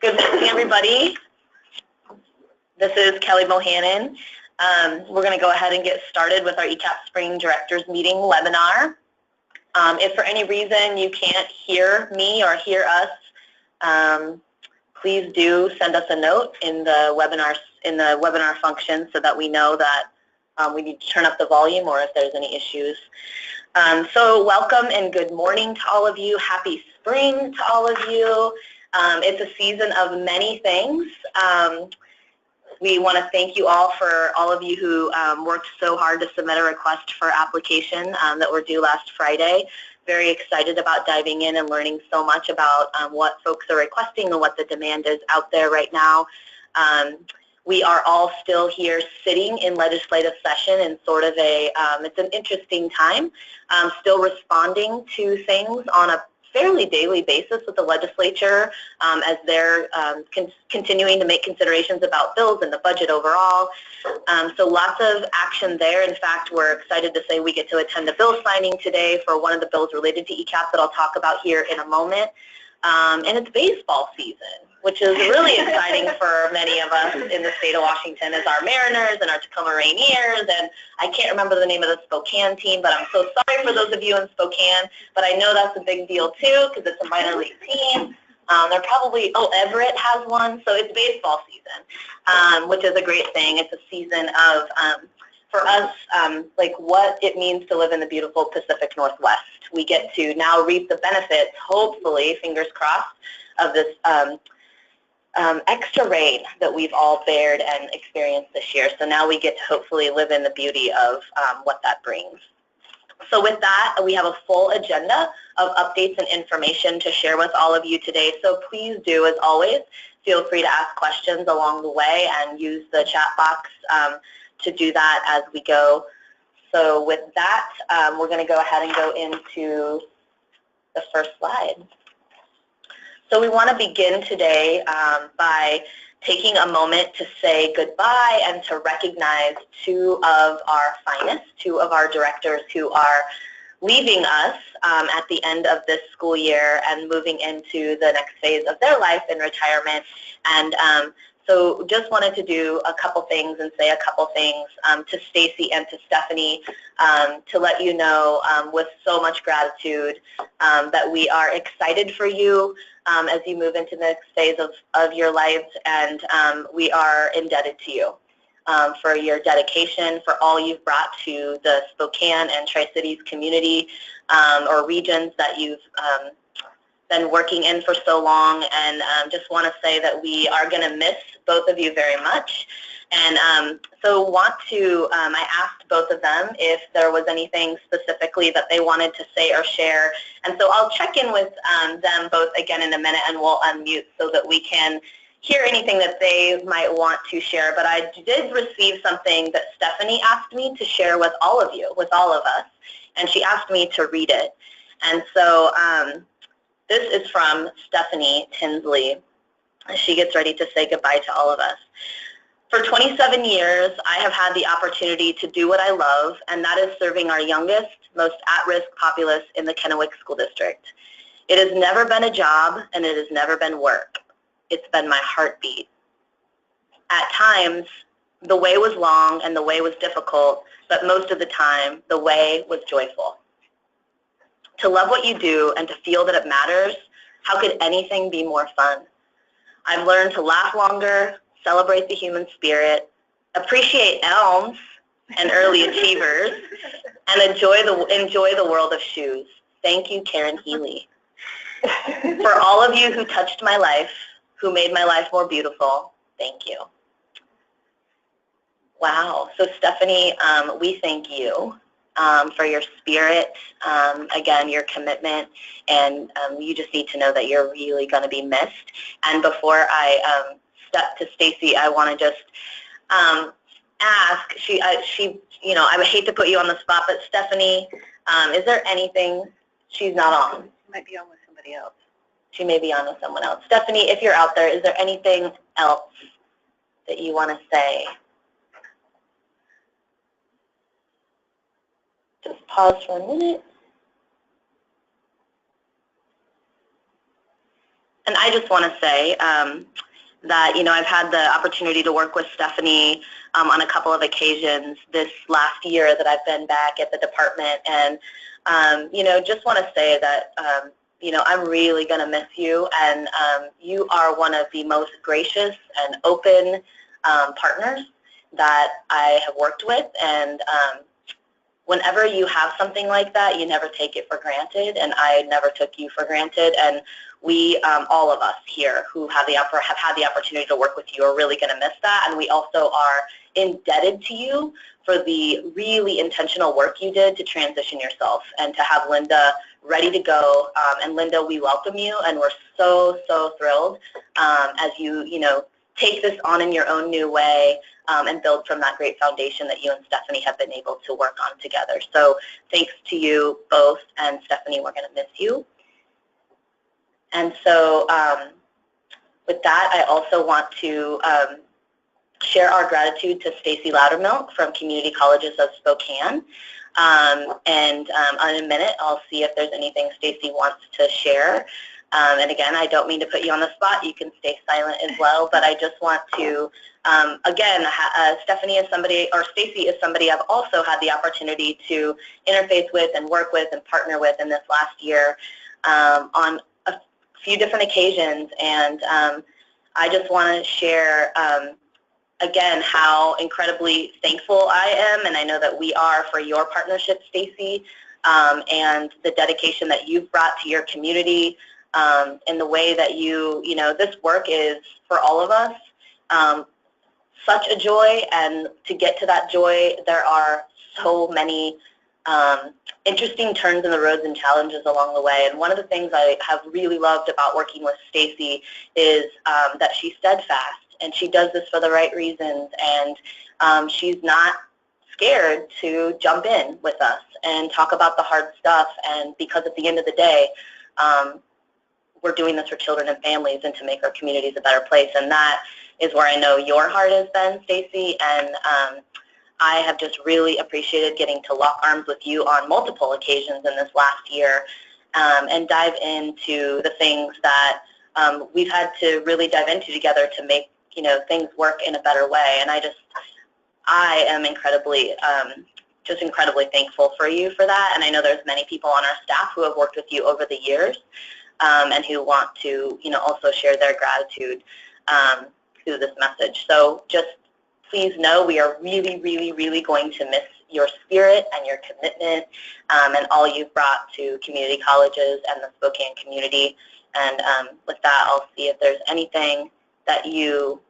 Good morning, everybody. This is Kelly Bohannon. We're going to go ahead and get started with our ECEAP Spring Directors Meeting webinar. If for any reason you can't hear me or hear us, please do send us a note in the webinar function so that we know that we need to turn up the volume or if there's any issues. So welcome and good morning to all of you. Happy spring to all of you. It's a season of many things. We want to thank you all for all of you who worked so hard to submit a request for application that were due last Friday. Very excited about diving in and learning so much about what folks are requesting and what the demand is out there right now. We are all still here sitting in legislative session in sort of a, it's an interesting time, still responding to things on a fairly daily basis with the legislature as they're continuing to make considerations about bills and the budget overall. So lots of action there. In fact, we're excited to say we get to attend a bill signing today for one of the bills related to ECEAP that I'll talk about here in a moment. And it's baseball season, which is really exciting for many of us in the state of Washington as our Mariners and our Tacoma Rainiers, and I can't remember the name of the Spokane team, but I'm so sorry for those of you in Spokane, but I know that's a big deal too because it's a minor league team. They're probably, Everett has one, so it's baseball season, which is a great thing. It's a season of, for us, like what it means to live in the beautiful Pacific Northwest. We get to now reap the benefits, hopefully, fingers crossed, of this extra rain that we've all bared and experienced this year. So now we get to hopefully live in the beauty of what that brings. So with that, we have a full agenda of updates and information to share with all of you today. So please do, as always, feel free to ask questions along the way and use the chat box to do that as we go. So with that, we're going to go ahead and go into the first slide. So we want to begin today by taking a moment to say goodbye and to recognize two of our finest, two of our directors who are leaving us at the end of this school year and moving into the next phase of their life in retirement. And so just wanted to do a couple things and say a couple things to Stacy and to Stephanie to let you know with so much gratitude that we are excited for you as you move into the next phase of your lives, and we are indebted to you for your dedication, for all you've brought to the Spokane and Tri-Cities community or regions that you've been working in for so long, and just want to say that we are going to miss both of you very much. And so want to, I asked both of them if there was anything specifically that they wanted to say or share. And so I'll check in with them both again in a minute, and we'll unmute so that we can hear anything that they might want to share. But I did receive something that Stephanie asked me to share with all of you, with all of us, and she asked me to read it. And so this is from Stephanie Tinsley. She gets ready to say goodbye to all of us. For 27 years, I have had the opportunity to do what I love, and that is serving our youngest, most at-risk populace in the Kennewick School District. It has never been a job, and it has never been work. It's been my heartbeat. At times, the way was long and the way was difficult, but most of the time, the way was joyful. To love what you do and to feel that it matters, how could anything be more fun? I've learned to laugh longer, celebrate the human spirit, appreciate elms and early achievers, and enjoy the world of shoes. Thank you, Karen Healy. For all of you who touched my life, who made my life more beautiful, thank you. Wow. So Stephanie, we thank you for your spirit, again, your commitment, and you just need to know that you're really going to be missed. And before I step to Stacy, I want to just ask, you know, I would hate to put you on the spot, but Stephanie, is there anything, she's not on. She might be on with somebody else. She may be on with someone else. Stephanie, if you're out there, is there anything else that you want to say? Just pause for a minute. And I just want to say that, I've had the opportunity to work with Stephanie on a couple of occasions this last year that I've been back at the department, and, just want to say that, I'm really going to miss you, and you are one of the most gracious and open partners that I have worked with, and whenever you have something like that, you never take it for granted, and I never took you for granted. And we, all of us here who have had the opportunity to work with you, are really going to miss that. And we also are indebted to you for the really intentional work you did to transition yourself and to have Linda ready to go. And Linda, we welcome you, and we're so, so thrilled as you, take this on in your own new way and build from that great foundation that you and Stephanie have been able to work on together. So thanks to you both, and Stephanie, we're going to miss you. And so with that, I also want to share our gratitude to Stacy Loudermilk from Community Colleges of Spokane. And in a minute, I'll see if there's anything Stacy wants to share. And again, I don't mean to put you on the spot. You can stay silent as well. But I just want to, again, Stephanie is somebody, or Stacy is somebody I've also had the opportunity to interface with and work with and partner with in this last year on a few different occasions. And I just want to share, again, how incredibly thankful I am, and I know that we are, for your partnership, Stacy, and the dedication that you've brought to your community. In the way that this work is, for all of us, such a joy, and to get to that joy, there are so many interesting turns in the roads and challenges along the way. And one of the things I have really loved about working with Stacy is that she's steadfast, and she does this for the right reasons, and she's not scared to jump in with us and talk about the hard stuff, and because at the end of the day, we're doing this for children and families and to make our communities a better place. And that is where I know your heart has been, Stacy, and I have just really appreciated getting to lock arms with you on multiple occasions in this last year and dive into the things that we've had to really dive into together to make things work in a better way. And I am incredibly just incredibly thankful for you for that. And I know there's many people on our staff who have worked with you over the years and who want to, also share their gratitude through this message. So just please know we are really, really, really going to miss your spirit and your commitment and all you've brought to community colleges and the Spokane community. And with that, I'll see if there's anything that you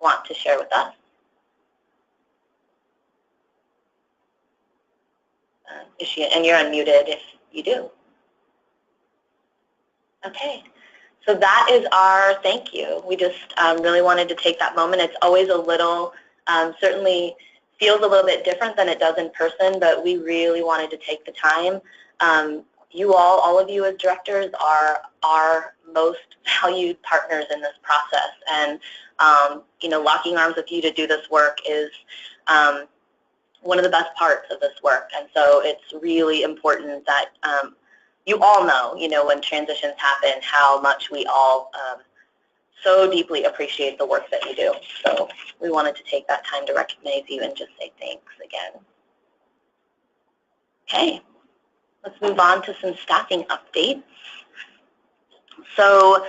want to share with us. And you're unmuted if you do. Okay, so that is our thank you. We just really wanted to take that moment. It's always a little, certainly feels a little bit different than it does in person, but we really wanted to take the time. You all of you as directors are our most valued partners in this process, and locking arms with you to do this work is one of the best parts of this work. And so it's really important that you all know, when transitions happen, how much we all so deeply appreciate the work that you do. So we wanted to take that time to recognize you and just say thanks again. Okay, let's move on to some staffing updates. So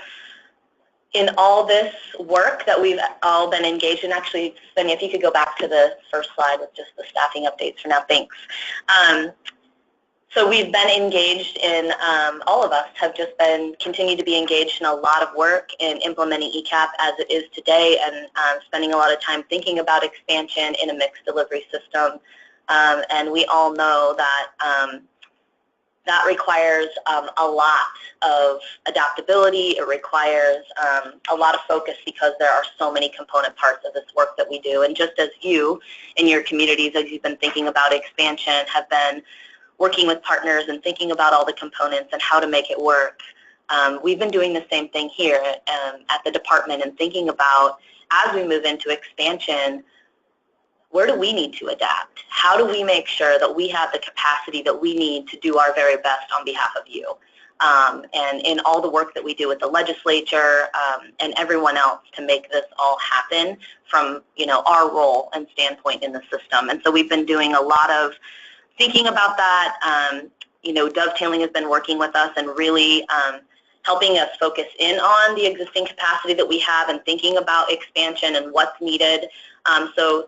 in all this work that we've all been engaged in, actually, Sonia, if you could go back to the first slide with just the staffing updates for now, thanks. So we've been engaged in, all of us have just been, continue to be engaged in a lot of work in implementing ECEAP as it is today, and spending a lot of time thinking about expansion in a mixed delivery system. And we all know that that requires a lot of adaptability. It requires a lot of focus because there are so many component parts of this work that we do. And just as you in your communities, as you've been thinking about expansion, have been working with partners and thinking about all the components and how to make it work, we've been doing the same thing here at the department and thinking about, as we move into expansion, where do we need to adapt? How do we make sure that we have the capacity that we need to do our very best on behalf of you? and in all the work that we do with the legislature and everyone else to make this all happen from our role and standpoint in the system. And so we've been doing a lot of thinking about that. Dovetailing has been working with us and really helping us focus in on the existing capacity that we have and thinking about expansion and what's needed. So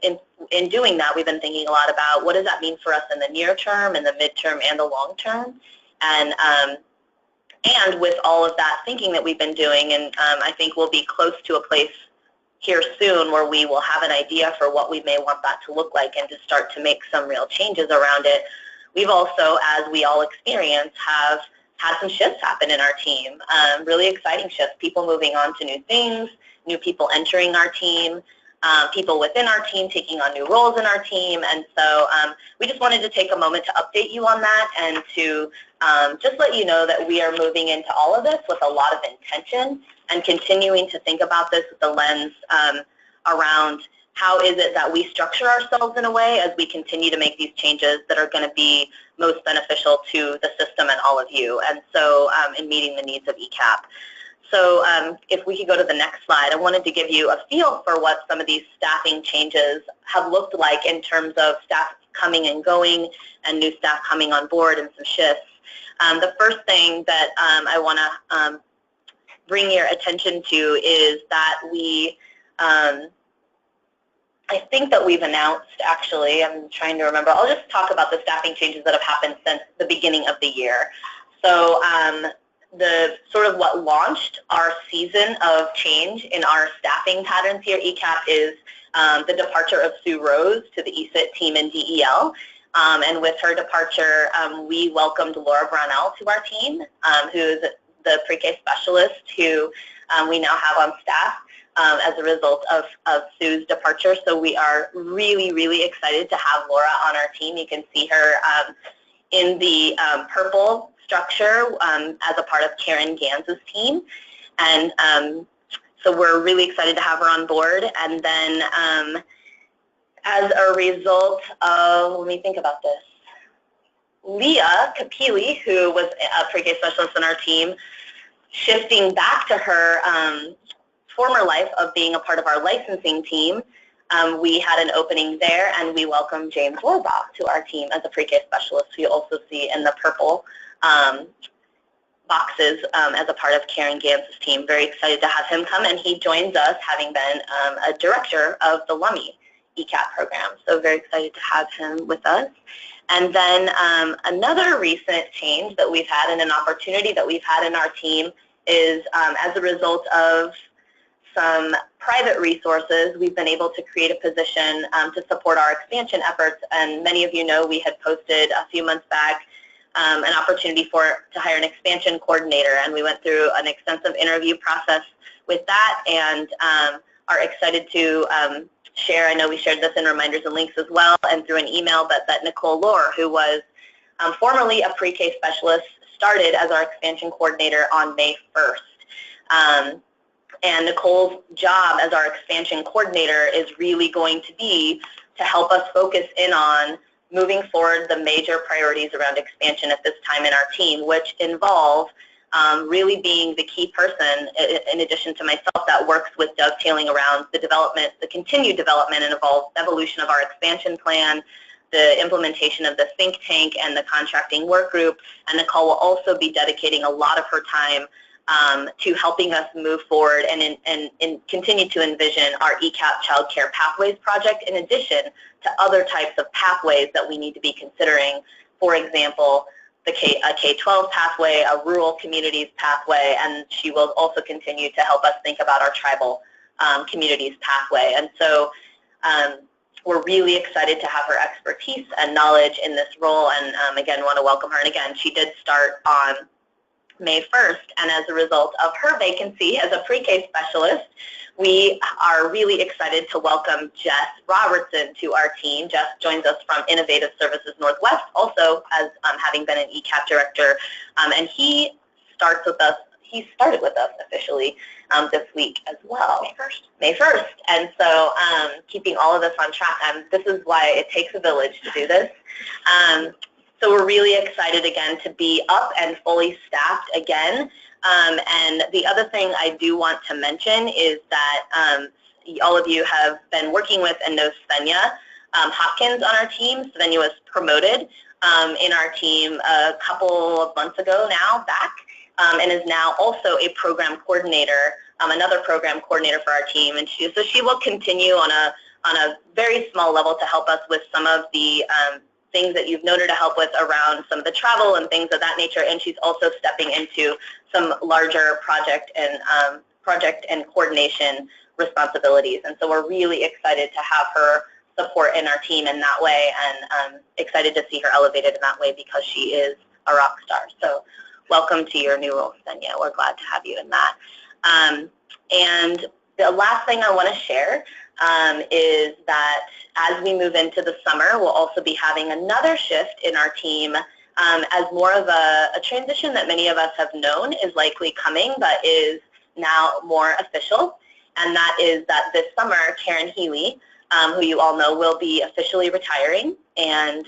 in doing that, we've been thinking a lot about what does that mean for us in the near term, in the midterm, and the long term. And with all of that thinking that we've been doing, and I think we'll be close to a place here soon where we will have an idea for what we may want that to look like and to start to make some real changes around it. We've also, as we all experience, have had some shifts happen in our team, really exciting shifts, people moving on to new things, new people entering our team, people within our team taking on new roles in our team. And so we just wanted to take a moment to update you on that and to just let you know that we are moving into all of this with a lot of intention and continuing to think about this with the lens around how is it that we structure ourselves in a way as we continue to make these changes that are going to be most beneficial to the system and all of you, and so in meeting the needs of ECEAP. So if we could go to the next slide, I wanted to give you a feel for what some of these staffing changes have looked like in terms of staff coming and going and new staff coming on board and some shifts. The first thing that I want to bring your attention to is that we I think that we've announced, actually, I'm trying to remember, I'll just talk about the staffing changes that have happened since the beginning of the year. So the sort of what launched our season of change in our staffing patterns here at ECEAP is the departure of Sue Rose to the ECEAP team in DEL. And with her departure, we welcomed Laura Brownell to our team, who is the pre-K specialist who we now have on staff. As a result of Sue's departure. So we are really, really excited to have Laura on our team. You can see her in the purple structure as a part of Karen Gans's team. And so we're really excited to have her on board. And then as a result of, let me think about this, Leah Kapili, who was a pre-K specialist on our team, shifting back to her former life of being a part of our licensing team, we had an opening there, and we welcomed James Warbach to our team as a pre-K specialist, who you also see in the purple boxes as a part of Karen Gans's team. Very excited to have him come, and he joins us having been a director of the LUMI ECEAP program. So very excited to have him with us. And then another recent change that we've had and an opportunity that we've had in our team is as a result of some private resources, we've been able to create a position to support our expansion efforts. And many of you know we had posted a few months back an opportunity to hire an expansion coordinator, and we went through an extensive interview process with that, and are excited to share. I know we shared this in reminders and links as well and through an email, but that Nicole Lohr, who was formerly a pre-K specialist, started as our expansion coordinator on May 1st. And Nicole's job as our expansion coordinator is really going to be to help us focus in on moving forward the major priorities around expansion at this time in our team, which involve really being the key person, in addition to myself, that works with dovetailing around the development, the continued development and evolution of our expansion plan, the implementation of the think tank and the contracting work group. And Nicole will also be dedicating a lot of her time to helping us move forward and continue to envision our ECEAP Child Care Pathways project, in addition to other types of pathways that we need to be considering. For example, a K-12 pathway, a rural communities pathway, and she will also continue to help us think about our tribal communities pathway. And so we're really excited to have her expertise and knowledge in this role, and again, want to welcome her. And again, she did start on May 1st, and as a result of her vacancy as a pre-K specialist, we are really excited to welcome Jess Robertson to our team. Jess joins us from Innovative Services Northwest, also as having been an ECEAP director, and he started with us officially this week as well. May 1st. And so keeping all of this on track, this is why it takes a village to do this. So we're really excited again to be up and fully staffed again. And the other thing I do want to mention is that all of you have been working with and know Svenja Hopkins on our team. Svenja was promoted in our team a couple of months ago now back, and is now also a program coordinator, another program coordinator for our team. And so she will continue on a very small level to help us with some of the things that you've known her to help with around some of the travel and things of that nature. And she's also stepping into some larger project and coordination responsibilities. And so we're really excited to have her support in our team in that way, and excited to see her elevated in that way because she is a rock star. So welcome to your new role, Svenja. We're glad to have you in that. And the last thing I want to share is that as we move into the summer, we'll also be having another shift in our team as more of a transition that many of us have known is likely coming, but is now more official. And that is that this summer, Karen Healy, who you all know, will be officially retiring, and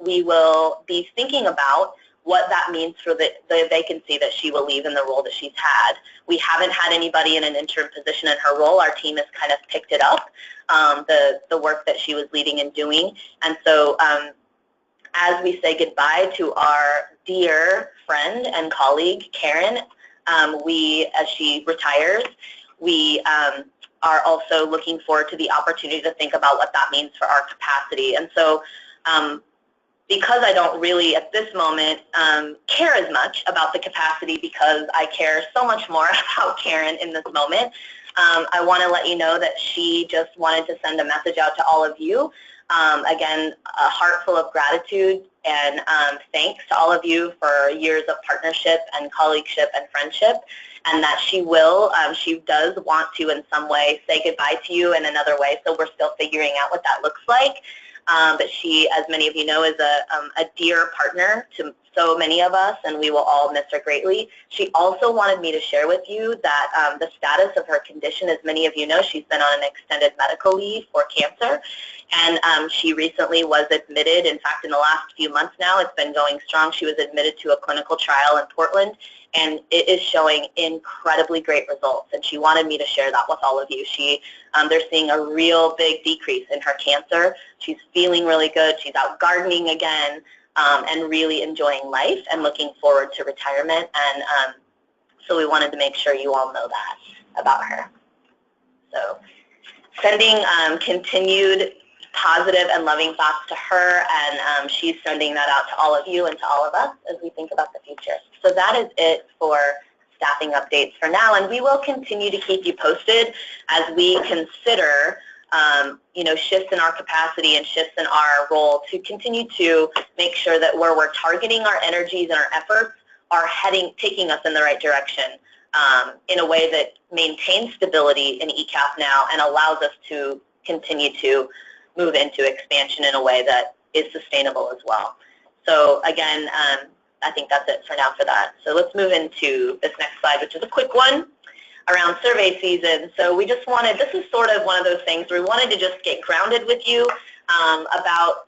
we will be thinking about what that means for the vacancy that she will leave in the role that she's had. We haven't had anybody in an interim position in her role. Our team has kind of picked it up, the work that she was leading and doing. And so as we say goodbye to our dear friend and colleague, Karen, as she retires, we are also looking forward to the opportunity to think about what that means for our capacity. And so because I don't really at this moment care as much about the capacity, because I care so much more about Karen in this moment, I want to let you know that she just wanted to send a message out to all of you. Again, a heart full of gratitude and thanks to all of you for years of partnership and colleagueship and friendship, and that she does want to in some way say goodbye to you in another way, so we're still figuring out what that looks like. But she, as many of you know, is a dear partner to so many of us, and we will all miss her greatly. She also wanted me to share with you that the status of her condition, as many of you know, she's been on an extended medical leave for cancer, and she recently was admitted. In fact, in the last few months now, it's been going strong. She was admitted to a clinical trial in Portland, and it is showing incredibly great results, and she wanted me to share that with all of you. They're seeing a real big decrease in her cancer. She's feeling really good. She's out gardening again, and really enjoying life and looking forward to retirement. And so we wanted to make sure you all know that about her. So sending continued positive and loving thoughts to her, and she's sending that out to all of you and to all of us as we think about the future. So that is it for staffing updates for now, and we will continue to keep you posted as we consider shifts in our capacity and shifts in our role to continue to make sure that where we're targeting our energies and our efforts are taking us in the right direction in a way that maintains stability in ECEAP now and allows us to continue to move into expansion in a way that is sustainable as well. So again, I think that's it for now for that. So let's move into this next slide, which is a quick one around survey season. So we just wanted, this is sort of one of those things where we wanted to just get grounded with you about,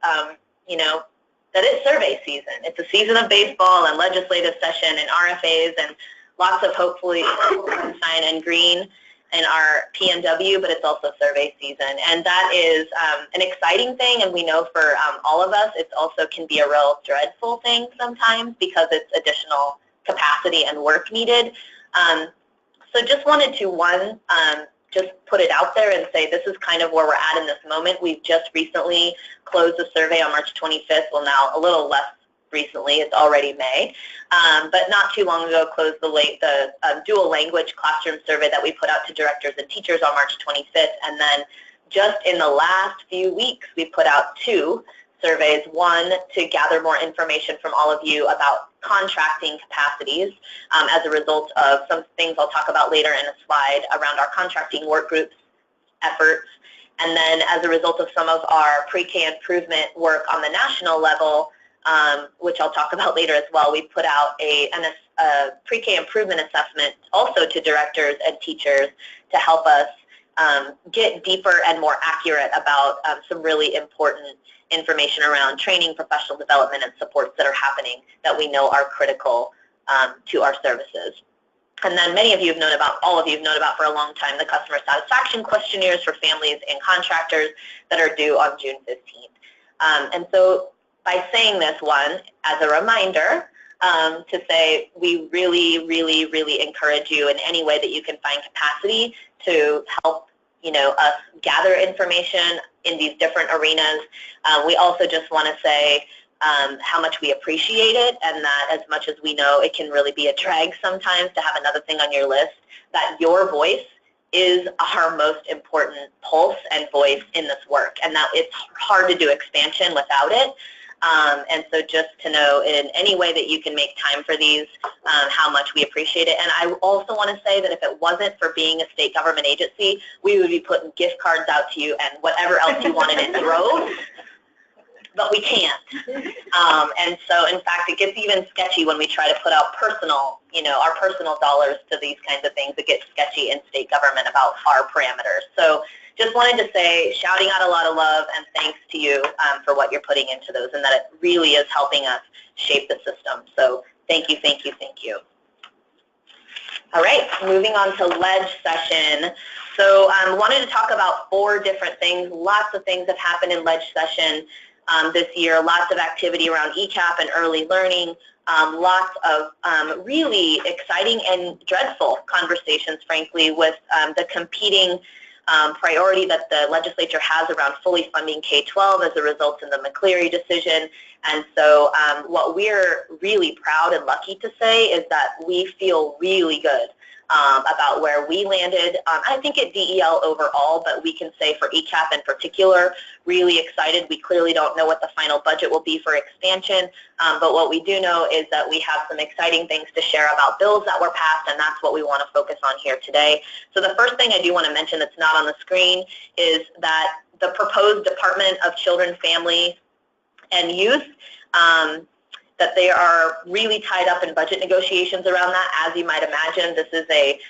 that it's survey season. It's a season of baseball and legislative session and RFAs and lots of hopefully sunshine and green in our PNW, but it's also survey season. And that is an exciting thing, and we know for all of us, it also can be a real dreadful thing sometimes because it's additional capacity and work needed. So just wanted to, just put it out there and say this is kind of where we're at in this moment. We've just recently closed the survey on March 25th. Well, now a little less recently, it's already May, but not too long ago closed the dual language classroom survey that we put out to directors and teachers on March 25th. And then just in the last few weeks, we put out 2 surveys, one to gather more information from all of you about contracting capacities as a result of some things I'll talk about later in a slide around our contracting work groups efforts. And then as a result of some of our pre-K improvement work on the national level, which I'll talk about later as well, we put out a pre-K improvement assessment also to directors and teachers to help us get deeper and more accurate about some really important information around training, professional development, and supports that are happening that we know are critical to our services. And then many of you have known about, all of you have known about for a long time, the customer satisfaction questionnaires for families and contractors that are due on June 15th. And so by saying this one as a reminder, to say we really, really, really encourage you in any way that you can find capacity to help us gather information in these different arenas. We also just want to say how much we appreciate it, and that as much as we know it can really be a drag sometimes to have another thing on your list, that your voice is our most important pulse and voice in this work, and that it's hard to do expansion without it. And so just to know in any way that you can make time for these, how much we appreciate it. And I also want to say that if it wasn't for being a state government agency, we would be putting gift cards out to you and whatever else you wanted in droves, but we can't. And so in fact, it gets even sketchy when we try to put out personal, our personal dollars to these kinds of things. It gets sketchy in state government about our parameters. So just wanted to say, shouting out a lot of love and thanks to you for what you're putting into those, and that it really is helping us shape the system. So thank you, thank you, thank you. All right, moving on to ledge session. So I wanted to talk about 4 different things. Lots of things have happened in ledge session this year. Lots of activity around ECEAP and early learning. Lots of really exciting and dreadful conversations, frankly, with the competing priority that the legislature has around fully funding K-12 as a result of the McCleary decision. And so what we're really proud and lucky to say is that we feel really good about where we landed. I think at DEL overall, but we can say for ECEAP in particular, really excited. We clearly don't know what the final budget will be for expansion, but what we do know is that we have some exciting things to share about bills that were passed, and that's what we want to focus on here today. So the first thing I do want to mention that's not on the screen is that the proposed Department of Children, Family, and Youth, that they are really tied up in budget negotiations around that. As you might imagine, this is a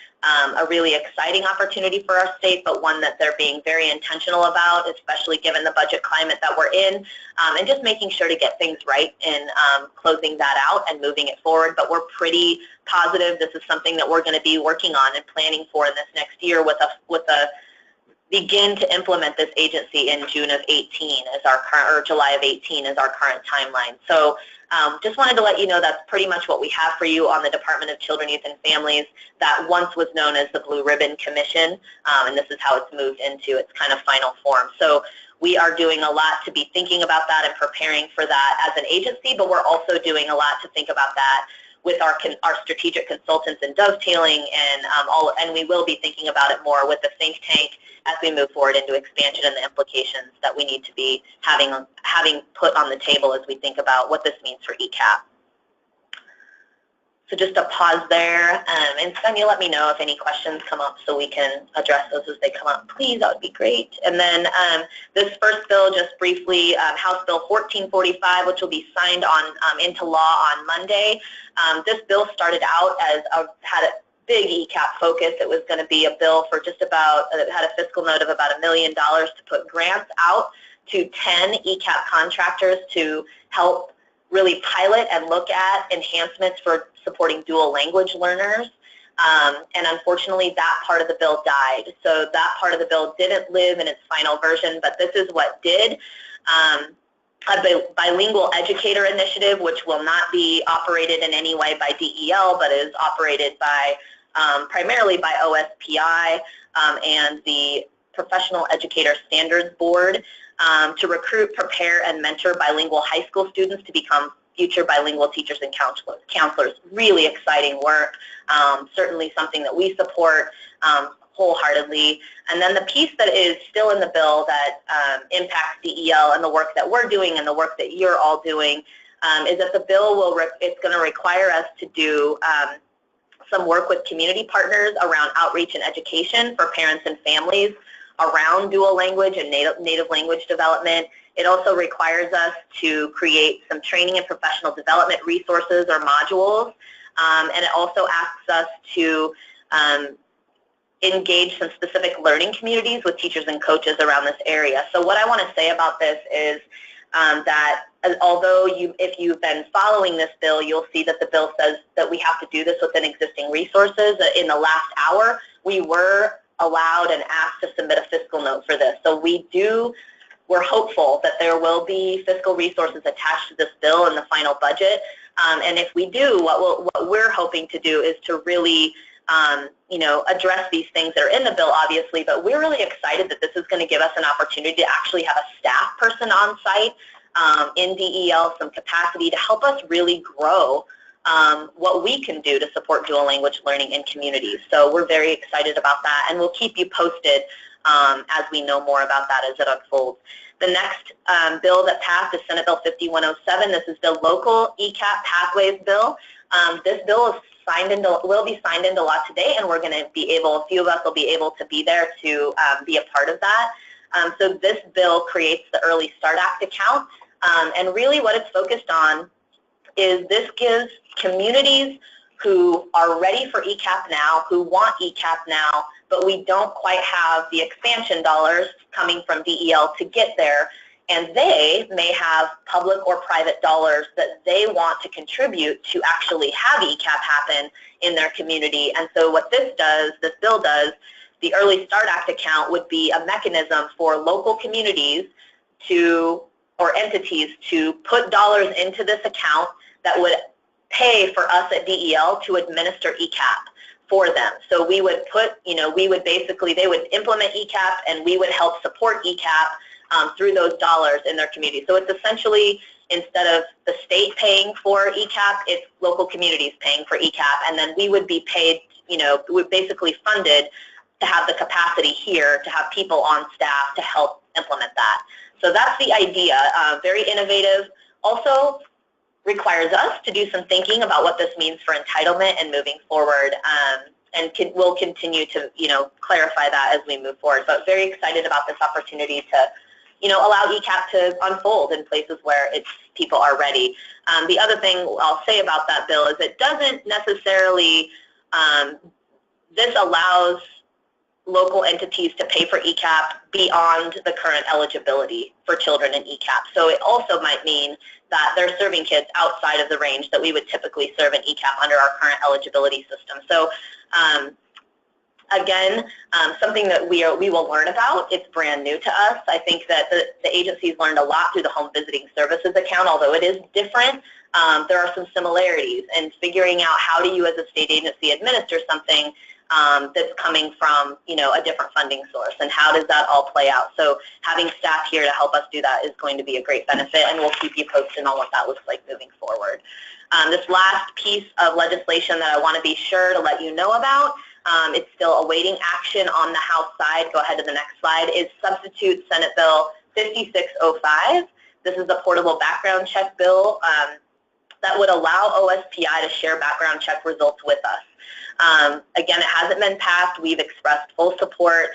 really exciting opportunity for our state, but one that they're being very intentional about, especially given the budget climate that we're in, and just making sure to get things right in closing that out and moving it forward. But we're pretty positive this is something that we're going to be working on and planning for in this next year with a begin to implement this agency in June of 18 as our current, or July of 18 as our current timeline. So just wanted to let you know that's pretty much what we have for you on the Department of Children, Youth, and Families that once was known as the Blue Ribbon Commission, and this is how it's moved into its kind of final form. So we are doing a lot to be thinking about that and preparing for that as an agency, but we're also doing a lot to think about that with our strategic consultants and dovetailing, and we will be thinking about it more with the think tank as we move forward into expansion and the implications that we need to be having put on the table as we think about what this means for ECEAP. So just a pause there, and Sonia, let me know if any questions come up so we can address those as they come up. Please, that would be great. And then this first bill, just briefly, House Bill 1445, which will be signed on into law on Monday. This bill started out as had a big ECEAP focus. It was going to be a bill for just about, it had a fiscal note of about $1 million to put grants out to 10 ECEAP contractors to help really pilot and look at enhancements for supporting dual language learners. And unfortunately, that part of the bill died. So that part of the bill didn't live in its final version, but this is what did. A bilingual educator initiative, which will not be operated in any way by DEL, but is operated by primarily by OSPI and the Professional Educator Standards Board to recruit, prepare, and mentor bilingual high school students to become future bilingual teachers and counselors. Really exciting work, certainly something that we support wholeheartedly. And then the piece that is still in the bill that impacts DEL and the work that we're doing and the work that you're all doing is that the bill it's going to require us to do some work with community partners around outreach and education for parents and families around dual language and native language development. It also requires us to create some training and professional development resources or modules, and it also asks us to engage some specific learning communities with teachers and coaches around this area. So what I want to say about this is that although if you've been following this bill, you'll see that the bill says that we have to do this within existing resources. In the last hour, we were allowed and asked to submit a fiscal note for this. So we're hopeful that there will be fiscal resources attached to this bill in the final budget. And if we do, what we're hoping to do is to really address these things that are in the bill, obviously, but we're really excited that this is going to give us an opportunity to actually have a staff person on site in DEL, some capacity to help us really grow what we can do to support dual language learning in communities. So we're very excited about that, and we'll keep you posted as we know more about that as it unfolds. The next bill that passed is Senate Bill 5107. This is the local ECEAP pathways bill. This bill is will be signed into law today, and we're going to be able, a few of us will be able to be there to be a part of that. So this bill creates the Early Start Act account, and really what it's focused on is this gives communities who are ready for ECEAP now, who want ECEAP now, but we don't quite have the expansion dollars coming from DEL to get there, and they may have public or private dollars that they want to contribute to actually have ECEAP happen in their community. And so what this bill does, the Early Start Act account would be a mechanism for local communities or entities to put dollars into this account that would pay for us at DEL to administer ECEAP for them. So we would they would implement ECEAP, and we would help support ECEAP through those dollars in their community. So it's essentially, instead of the state paying for ECEAP, it's local communities paying for ECEAP, and then we would be paid, we're basically funded to have the capacity here to have people on staff to help implement that. So that's the idea. Very innovative. Also requires us to do some thinking about what this means for entitlement and moving forward, and we'll continue to clarify that as we move forward. But very excited about this opportunity to allow ECEAP to unfold in places where people are ready. The other thing I'll say about that bill is it doesn't necessarily, this allows local entities to pay for ECEAP beyond the current eligibility for children in ECEAP. So it also might mean that they're serving kids outside of the range that we would typically serve in ECEAP under our current eligibility system. So again, something that we will learn about. It's brand new to us. I think that the agency's learned a lot through the home visiting services account, although it is different. There are some similarities in figuring out how do you as a state agency administer something that's coming from a different funding source, and how does that all play out. So having staff here to help us do that is going to be a great benefit, and we'll keep you posted on what that looks like moving forward. This last piece of legislation that I want to be sure to let you know about, it's still awaiting action on the House side. Go ahead to the next slide. Is Substitute Senate Bill 5605. This is the portable background check bill that would allow OSPI to share background check results with us. Again, it hasn't been passed. We've expressed full support.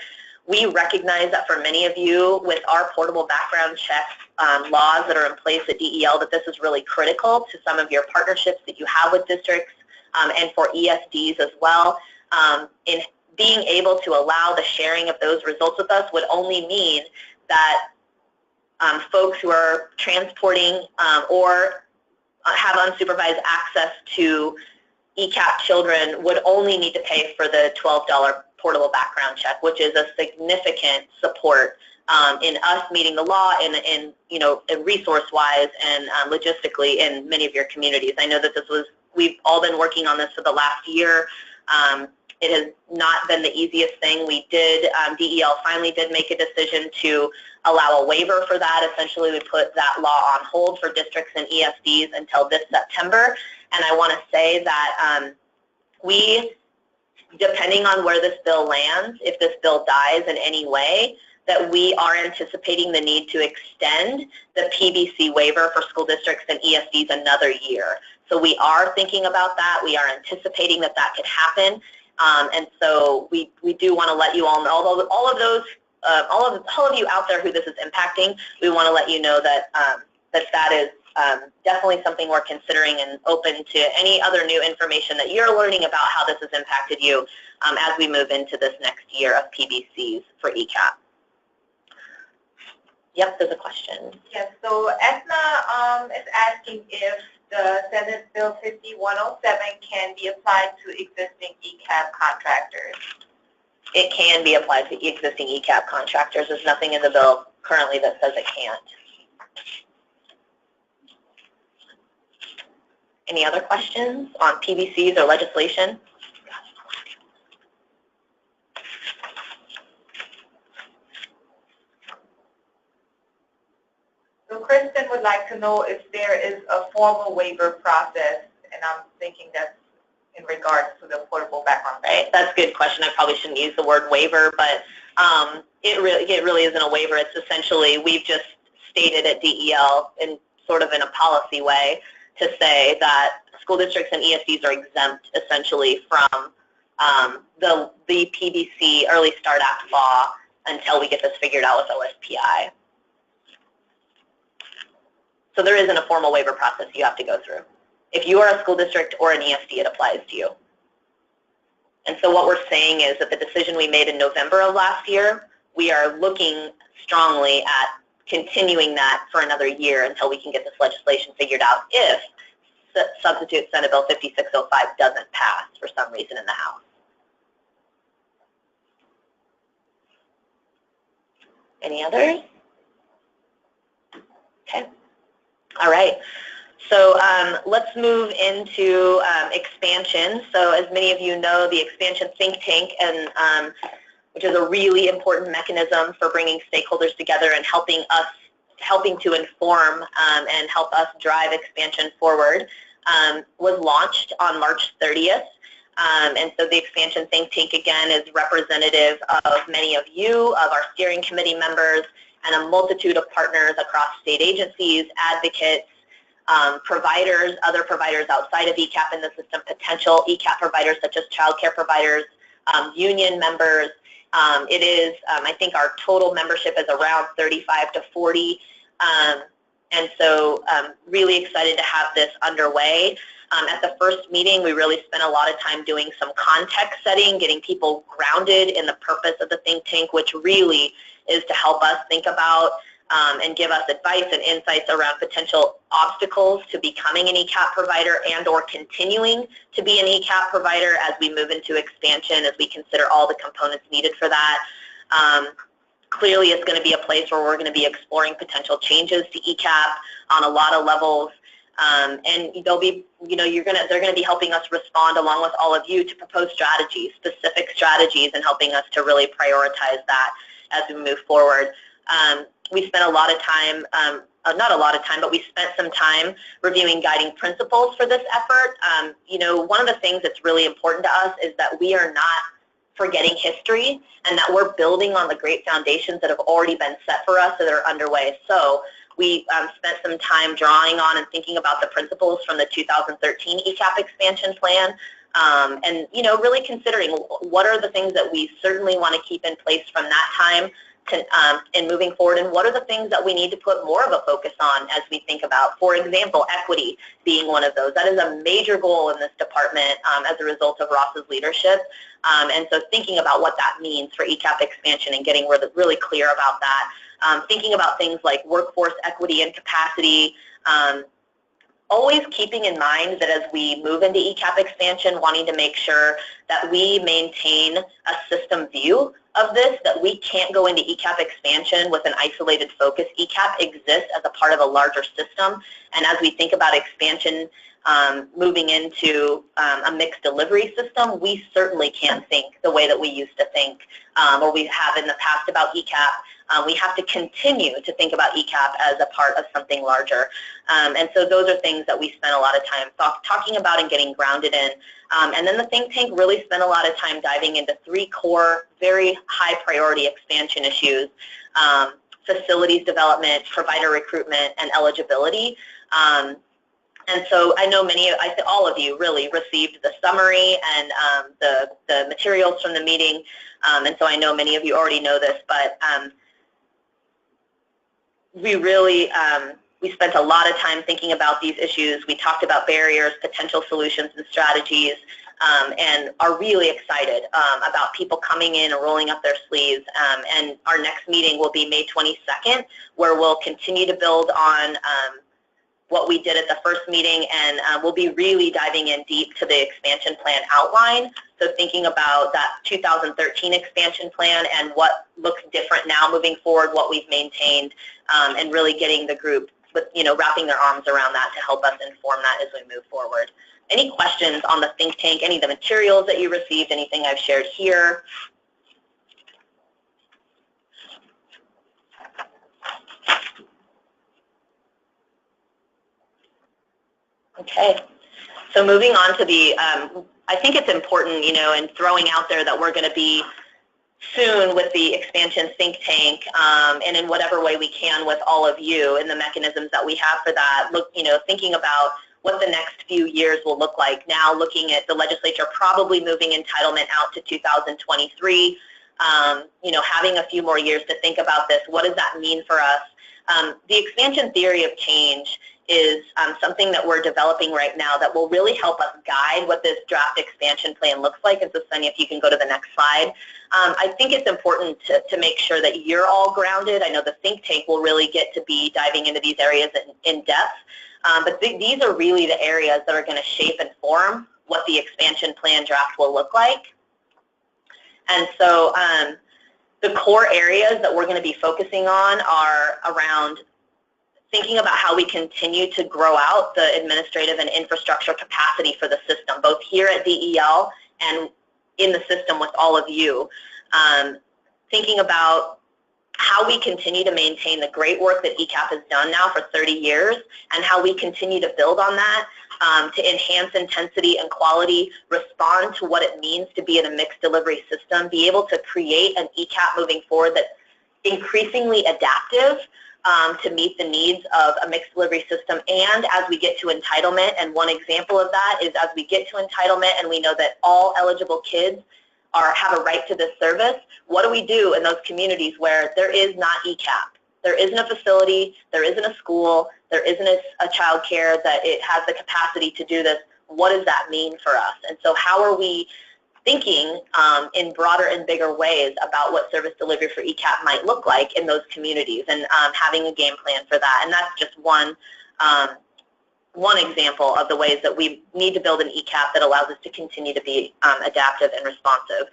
We recognize that for many of you, with our portable background check laws that are in place at DEL, that this is really critical to some of your partnerships that you have with districts and for ESDs as well. In being able to allow the sharing of those results with us would only mean that folks who are transporting or have unsupervised access to ECEAP children would only need to pay for the $12 portable background check, which is a significant support in us meeting the law and resource-wise and logistically in many of your communities. I know that we've all been working on this for the last year. It has not been the easiest thing. DEL finally did make a decision to allow a waiver for that. Essentially, we put that law on hold for districts and ESDs until this September. And I want to say that depending on where this bill lands, if this bill dies in any way, that we are anticipating the need to extend the PBC waiver for school districts and ESDs another year. So we are thinking about that. We are anticipating that could happen. And so we do want to let you all know, although all of you out there who this is impacting, we want to let you know that that is definitely something we're considering and open to any other new information that you're learning about how this has impacted you as we move into this next year of PBCs for ECEAP. Yep, there's a question. Yes, so Etna is asking if the Senate Bill 5107 can be applied to existing ECAP contractors. It can be applied to existing ECAP contractors. There's nothing in the bill currently that says it can't. Any other questions on PBCs or legislation? So Kristen would like to know if there is a formal waiver process, and I'm thinking that's in regards to the portable background check. Right, that's a good question. I probably shouldn't use the word waiver, but it really isn't a waiver. It's essentially, we've just stated at DEL in sort of in a policy way to say that school districts and ESDs are exempt essentially from the PBC Early Start Act law until we get this figured out with OSPI. So there isn't a formal waiver process you have to go through. If you are a school district or an ESD, it applies to you. And so what we're saying is that the decision we made in November of last year, we are looking strongly at continuing that for another year until we can get this legislation figured out if substitute Senate Bill 5605 doesn't pass for some reason in the House. Any others? Okay. All right. So let's move into expansion. So as many of you know, the expansion think tank, and which is a really important mechanism for bringing stakeholders together and helping to inform and help us drive expansion forward, was launched on March 30th. And so the expansion think tank, again, is representative of many of you, of our steering committee members, and a multitude of partners across state agencies, advocates, providers, other providers outside of ECAP in the system, potential ECAP providers such as child care providers, union members. It is, I think our total membership is around 35 to 40. And so really excited to have this underway. At the first meeting, we really spent a lot of time doing some context setting, getting people grounded in the purpose of the think tank, which really is to help us think about and give us advice and insights around potential obstacles to becoming an ECAP provider and or continuing to be an ECAP provider as we move into expansion, as we consider all the components needed for that. Clearly, it's going to be a place where we're going to be exploring potential changes to ECAP on a lot of levels. And they'll be, they're going to be helping us respond along with all of you to propose strategies, specific strategies, and helping us to really prioritize that as we move forward. We spent a lot of time, not a lot of time, but we spent some time reviewing guiding principles for this effort. One of the things that's really important to us is that we are not forgetting history and that we're building on the great foundations that have already been set for us that are underway. So we spent some time drawing on and thinking about the principles from the 2013 ECAP expansion plan, and really considering what are the things that we certainly want to keep in place from that time and moving forward, and what are the things that we need to put more of a focus on as we think about, for example, equity being one of those. That is a major goal in this department as a result of Ross's leadership, and so thinking about what that means for ECAP expansion and getting really clear about that. Thinking about things like workforce equity and capacity, always keeping in mind that as we move into ECAP expansion, wanting to make sure that we maintain a system view of this, that we can't go into ECAP expansion with an isolated focus. ECAP exists as a part of a larger system, and as we think about expansion moving into a mixed delivery system, we certainly can't think the way that we used to think or we have in the past about ECAP. We have to continue to think about ECAP as a part of something larger. And so those are things that we spent a lot of time talking about and getting grounded in. And then the think tank really spent a lot of time diving into 3 core, very high priority expansion issues: facilities development, provider recruitment, and eligibility. And so I know all of you really received the summary and the materials from the meeting. And so I know many of you already know this, but we really, we spent a lot of time thinking about these issues. We talked about barriers, potential solutions, and strategies. and are really excited about people coming in and rolling up their sleeves. And our next meeting will be May 22nd, where we'll continue to build on what we did at the first meeting, and we'll be really diving in deep to the expansion plan outline. So thinking about that 2013 expansion plan and what looks different now moving forward, what we've maintained, and really getting the group, wrapping their arms around that to help us inform that as we move forward. Any questions on the think tank, any of the materials that you received, anything I've shared here? Okay, so moving on to the, I think it's important, in throwing out there that we're going to be soon with the expansion think tank, and in whatever way we can with all of you and the mechanisms that we have for that. Thinking about what the next few years will look like. Now looking at the legislature probably moving entitlement out to 2023, having a few more years to think about this. What does that mean for us? The expansion theory of change is something that we're developing right now that will really help us guide what this draft expansion plan looks like. And so, Sonia, if you can go to the next slide. I think it's important to make sure that you're all grounded. I know the think tank will really get to be diving into these areas in depth, but these are really the areas that are going to shape and form what the expansion plan draft will look like. And so the core areas that we're going to be focusing on are around thinking about how we continue to grow out the administrative and infrastructure capacity for the system, both here at DEL and in the system with all of you. Thinking about how we continue to maintain the great work that ECEAP has done now for 30 years and how we continue to build on that to enhance intensity and quality, respond to what it means to be in a mixed delivery system, be able to create an ECEAP moving forward that's increasingly adaptive to meet the needs of a mixed delivery system, and as we get to entitlement. And one example of that is as we get to entitlement and we know that all eligible kids have a right to this service, what do we do in those communities where there is not ECEAP? There isn't a facility, there isn't a school, there isn't a child care that it has the capacity to do this. What does that mean for us? And so how are we thinking in broader and bigger ways about what service delivery for ECEAP might look like in those communities, and having a game plan for that. And that's just one example of the ways that we need to build an ECEAP that allows us to continue to be adaptive and responsive.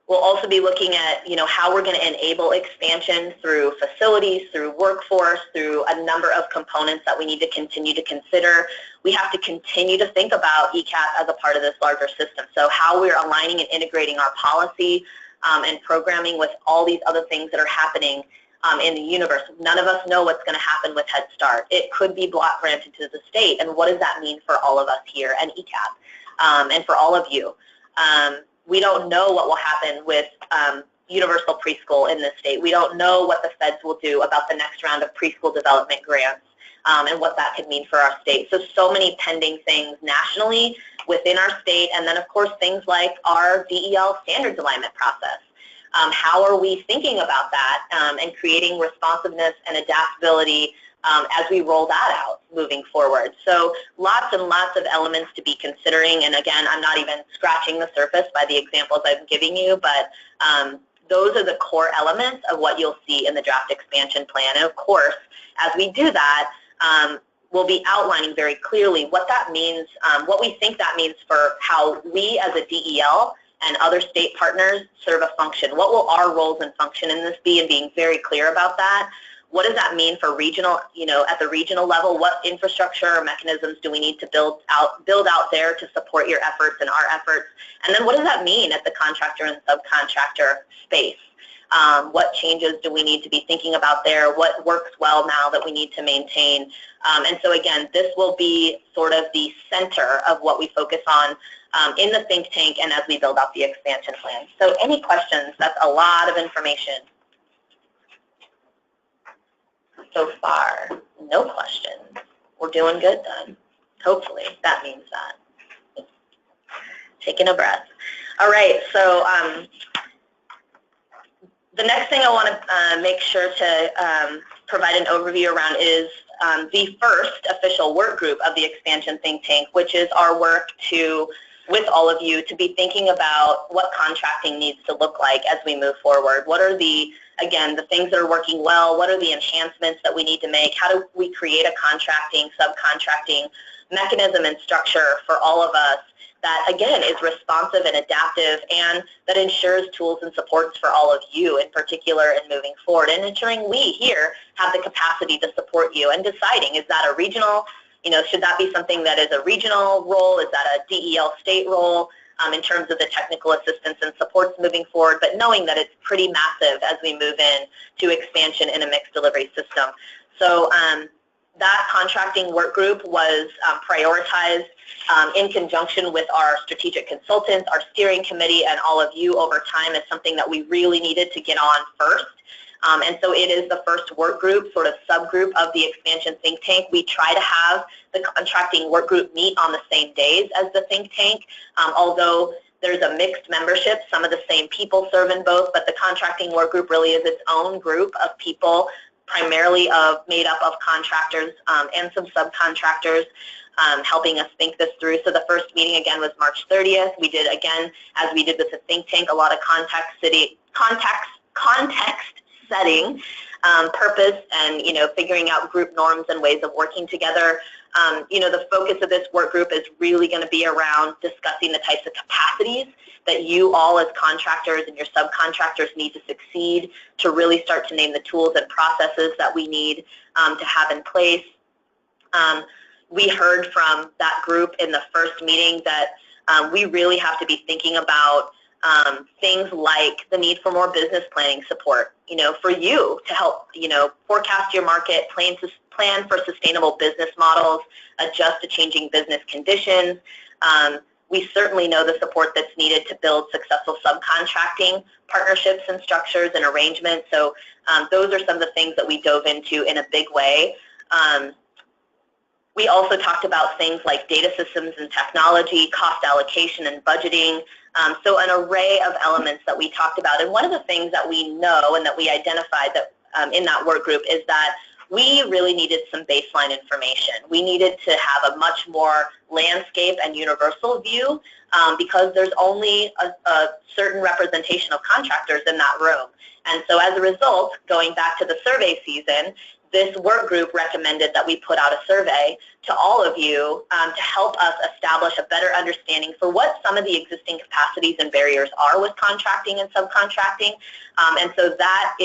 We'll also be looking at, how we're going to enable expansion through facilities, through workforce, through a number of components that we need to continue to consider. We have to continue to think about ECEAP as a part of this larger system. So how we're aligning and integrating our policy and programming with all these other things that are happening in the universe. None of us know what's going to happen with Head Start. It could be block granted to the state, and what does that mean for all of us here and ECEAP and for all of you? We don't know what will happen with universal preschool in this state. We don't know what the feds will do about the next round of preschool development grants and what that could mean for our state. So many pending things nationally within our state, and then of course things like our DEL standards alignment process. How are we thinking about that and creating responsiveness and adaptability as we roll that out moving forward? So lots and lots of elements to be considering, and again, I'm not even scratching the surface by the examples I'm giving you, but those are the core elements of what you'll see in the draft expansion plan. And of course, as we do that, we'll be outlining very clearly what that means, what we think that means for how we as a DEL and other state partners serve a function. What will our roles and function in this be, and being very clear about that. What does that mean for regional, at the regional level? What infrastructure or mechanisms do we need to build out there to support your efforts and our efforts? And then what does that mean at the contractor and subcontractor space? What changes do we need to be thinking about there? What works well now that we need to maintain? And so again, this will be sort of the center of what we focus on in the think tank and as we build out the expansion plan. So any questions? That's a lot of information. So far, no questions. We're doing good then. Hopefully, that means that. Taking a breath. All right, so the next thing I want to make sure to provide an overview around is the first official work group of the expansion think tank, which is our work with all of you to be thinking about what contracting needs to look like as we move forward. What are the things that are working well? What are the enhancements that we need to make? How do we create a contracting, subcontracting mechanism and structure for all of us that, again, is responsive and adaptive and that ensures tools and supports for all of you in particular in moving forward and ensuring we here have the capacity to support you and deciding, is that a regional, should that be something that is a regional role? Is that a DEL state role in terms of the technical assistance and supports moving forward? But knowing that it's pretty massive as we move in to expansion in a mixed delivery system. So that contracting work group was prioritized in conjunction with our strategic consultants, our steering committee, and all of you over time as something that we really needed to get on first. And so it is the first work group, sort of subgroup of the expansion think tank. We try to have the contracting work group meet on the same days as the think tank, although there's a mixed membership. Some of the same people serve in both, but the contracting work group really is its own group of people, primarily made up of contractors and some subcontractors, helping us think this through. So the first meeting, again, was March 30th. We did, again, as we did with the think tank, a lot of context setting, purpose, and figuring out group norms and ways of working together. The focus of this work group is really going to be around discussing the types of capacities that you all as contractors and your subcontractors need to succeed, to really start to name the tools and processes that we need to have in place. We heard from that group in the first meeting that we really have to be thinking about things like the need for more business planning support, for you to help, forecast your market, plan for sustainable business models, adjust to changing business conditions. We certainly know the support that's needed to build successful subcontracting partnerships and structures and arrangements. So those are some of the things that we dove into in a big way. We also talked about things like data systems and technology, cost allocation and budgeting, so an array of elements that we talked about. And one of the things that we know and that we identified that in that work group is that we really needed some baseline information. We needed to have a much more landscape and universal view because there's only a certain representation of contractors in that room. And so as a result, going back to the survey season, this work group recommended that we put out a survey to all of you to help us establish a better understanding for what some of the existing capacities and barriers are with contracting and subcontracting. And so that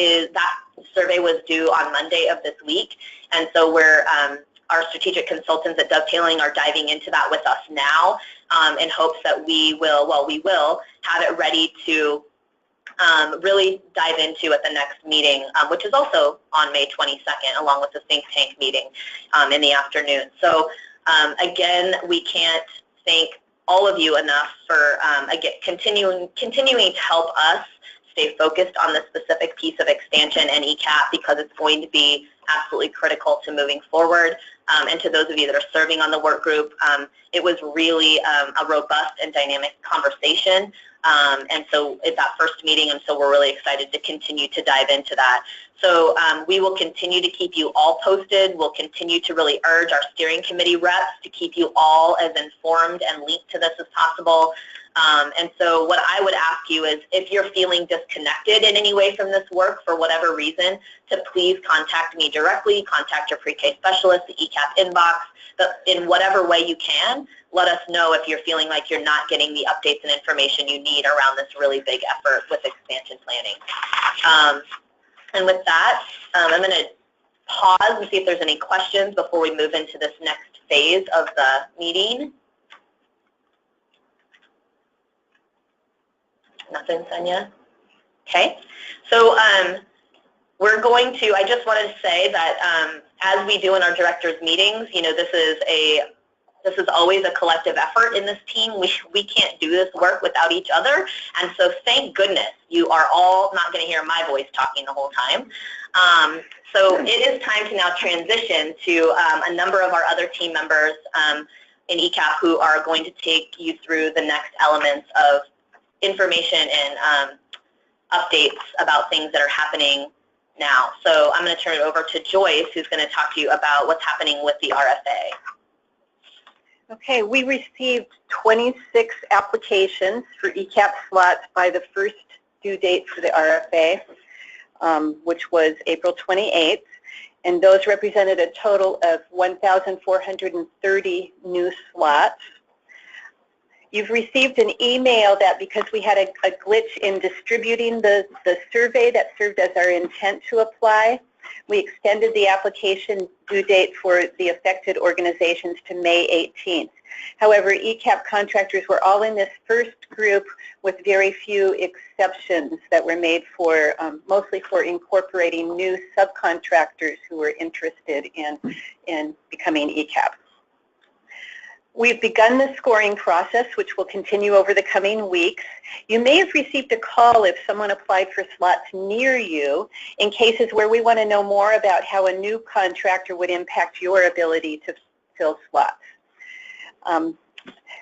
survey was due on Monday of this week. And so our strategic consultants at Dovetailing are diving into that with us now in hopes that we will have it ready to really dive into at the next meeting, which is also on May 22nd, along with the think tank meeting in the afternoon. So again, we can't thank all of you enough for again, continuing to help us stay focused on the specific piece of expansion and ECEAP because it's going to be absolutely critical to moving forward. And to those of you that are serving on the work group, it was really a robust and dynamic conversation. And so it's that first meeting, and so we're really excited to continue to dive into that. So we will continue to keep you all posted. We'll continue to really urge our steering committee reps to keep you all as informed and linked to this as possible. And so what I would ask you is if you're feeling disconnected in any way from this work for whatever reason, to please contact me directly, contact your pre-K specialist, the ECEAP inbox, but in whatever way you can, let us know if you're feeling like you're not getting the updates and information you need around this really big effort with expansion planning. And with that, I'm going to pause and see if there's any questions before we move into this next phase of the meeting. Nothing, Sonia? Okay. So we're going to, I just wanted to say that as we do in our directors meetings, this is always a collective effort in this team. We can't do this work without each other. And so thank goodness you are all not going to hear my voice talking the whole time. So it is time to now transition to a number of our other team members in ECEAP who are going to take you through the next elements of information and updates about things that are happening now. So I'm going to turn it over to Joyce, who's going to talk to you about what's happening with the RFA. Okay, we received 26 applications for ECEAP slots by the first due date for the RFA, which was April 28th, and those represented a total of 1,430 new slots. You've received an email that because we had a glitch in distributing the survey that served as our intent to apply, we extended the application due date for the affected organizations to May 18th. However, ECEAP contractors were all in this first group with very few exceptions that were made for, mostly for incorporating new subcontractors who were interested in becoming ECEAP. We've begun the scoring process, which will continue over the coming weeks. You may have received a call if someone applied for slots near you in cases where we want to know more about how a new contractor would impact your ability to fill slots.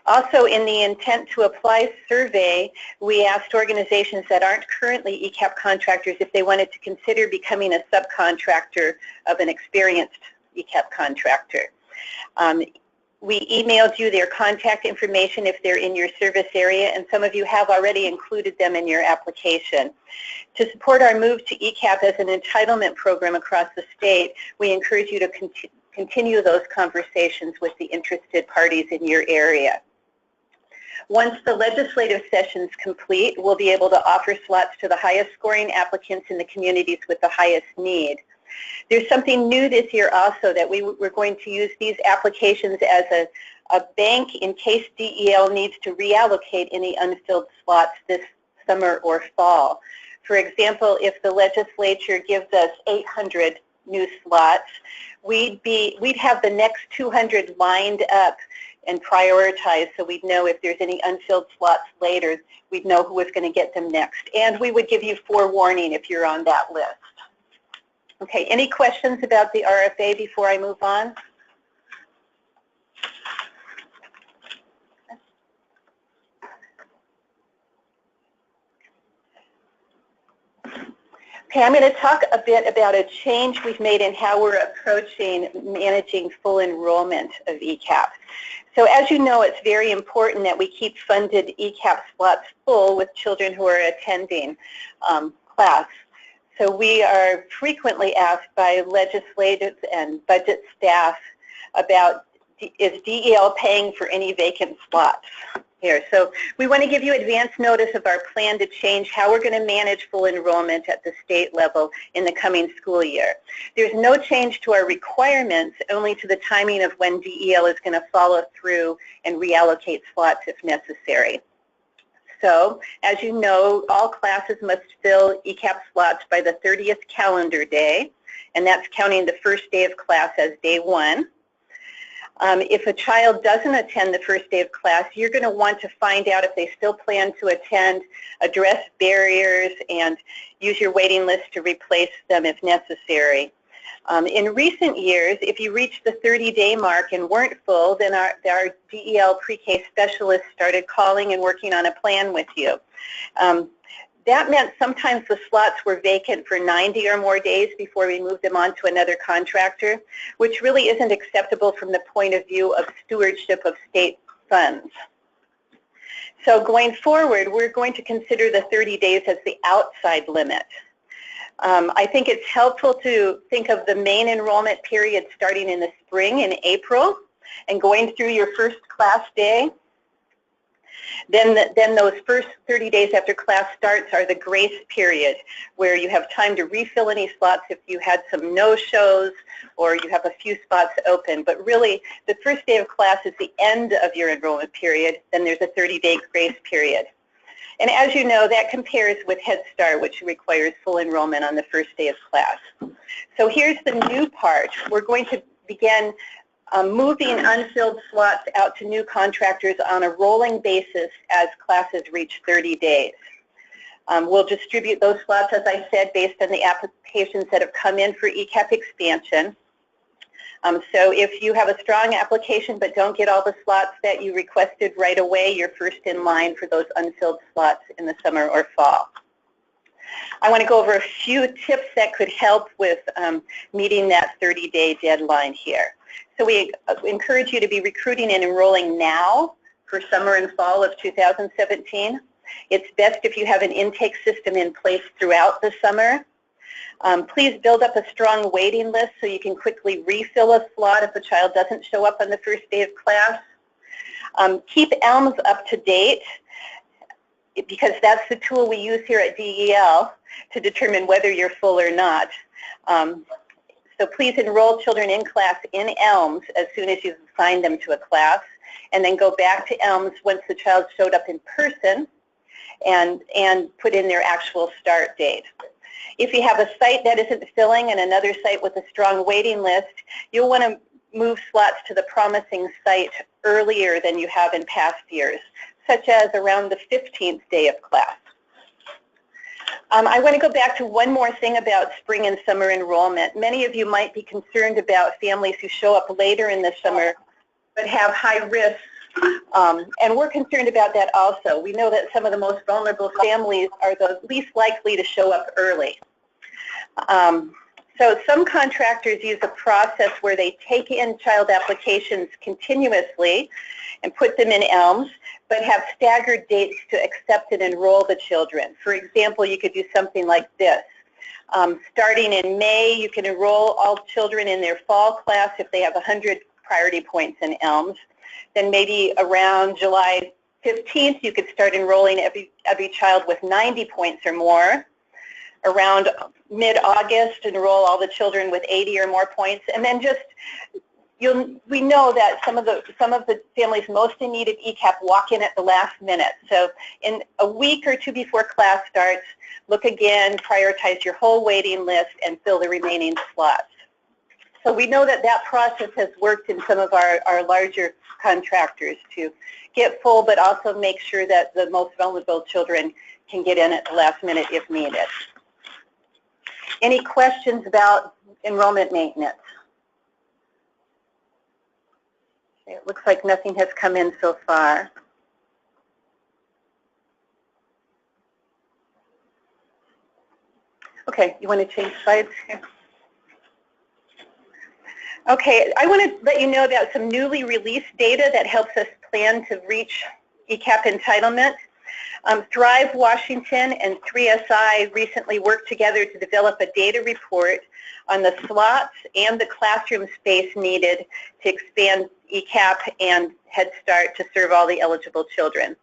Also, in the intent to apply survey, we asked organizations that aren't currently ECEAP contractors if they wanted to consider becoming a subcontractor of an experienced ECEAP contractor. We emailed you their contact information if they're in your service area, and some of you have already included them in your application. To support our move to ECEAP as an entitlement program across the state, we encourage you to continue those conversations with the interested parties in your area. Once the legislative session's complete, we'll be able to offer slots to the highest scoring applicants in the communities with the highest need. There's something new this year also, that we're going to use these applications as a bank in case DEL needs to reallocate any unfilled slots this summer or fall. For example, if the legislature gives us 800 new slots, we'd have the next 200 lined up and prioritized, so we'd know if there's any unfilled slots later, we'd know who was going to get them next. And we would give you forewarning if you're on that list. Okay, any questions about the RFA before I move on? Okay, I'm going to talk a bit about a change we've made in how we're approaching managing full enrollment of ECEAP. So as you know, it's very important that we keep funded ECEAP slots full with children who are attending class. So we are frequently asked by legislators and budget staff about, is DEL paying for any vacant slots here? So we want to give you advance notice of our plan to change how we're going to manage full enrollment at the state level in the coming school year. There's no change to our requirements, only to the timing of when DEL is going to follow through and reallocate slots if necessary. So, as you know, all classes must fill ECEAP slots by the 30th calendar day, and that's counting the first day of class as day one. If a child doesn't attend the first day of class, you're going to want to find out if they still plan to attend, address barriers, and use your waiting list to replace them if necessary. In recent years, if you reached the 30-day mark and weren't full, then our DEL pre-K specialists started calling and working on a plan with you. That meant sometimes the slots were vacant for 90 or more days before we moved them on to another contractor, which really isn't acceptable from the point of view of stewardship of state funds. So going forward, we're going to consider the 30 days as the outside limit. I think it's helpful to think of the main enrollment period starting in the spring in April and going through your first class day. Then those first 30 days after class starts are the grace period, where you have time to refill any slots if you had some no-shows or you have a few spots open. But really, the first day of class is the end of your enrollment period. Then there's a 30-day grace period. And as you know, that compares with Head Start, which requires full enrollment on the first day of class. So here's the new part. We're going to begin moving unfilled slots out to new contractors on a rolling basis as classes reach 30 days. We'll distribute those slots, as I said, based on the applications that have come in for ECEAP expansion. So if you have a strong application but don't get all the slots that you requested right away, you're first in line for those unfilled slots in the summer or fall. I want to go over a few tips that could help with meeting that 30-day deadline here. So we encourage you to be recruiting and enrolling now for summer and fall of 2017. It's best if you have an intake system in place throughout the summer. Please build up a strong waiting list so you can quickly refill a slot if a child doesn't show up on the first day of class. Keep ELMS up to date, because that's the tool we use here at DEL to determine whether you're full or not. So please enroll children in class in ELMS as soon as you've assigned them to a class, and then go back to ELMS once the child showed up in person and put in their actual start date. If you have a site that isn't filling and another site with a strong waiting list, you'll want to move slots to the promising site earlier than you have in past years, such as around the 15th day of class. I want to go back to one more thing about spring and summer enrollment. Many of you might be concerned about families who show up later in the summer but have high risks, and we're concerned about that also. We know that some of the most vulnerable families are the least likely to show up early. So some contractors use a process where they take in child applications continuously and put them in ELMS, but have staggered dates to accept and enroll the children. For example, you could do something like this. Starting in May, you can enroll all children in their fall class if they have 100 priority points in ELMS. Then maybe around July 15th, you could start enrolling every child with 90 points or more. Around mid-August, enroll all the children with 80 or more points, and then just we know that some of the families most in need of ECEAP walk in at the last minute. So in a week or two before class starts, look again, prioritize your whole waiting list, and fill the remaining slots. So we know that that process has worked in some of our larger contractors to get full, but also make sure that the most vulnerable children can get in at the last minute if needed. Any questions about enrollment maintenance? It looks like nothing has come in so far. Okay, you want to change slides here? Okay, I want to let you know about some newly released data that helps us plan to reach ECEAP entitlement. Thrive Washington and 3SI recently worked together to develop a data report on the slots and the classroom space needed to expand ECEAP and Head Start to serve all the eligible children.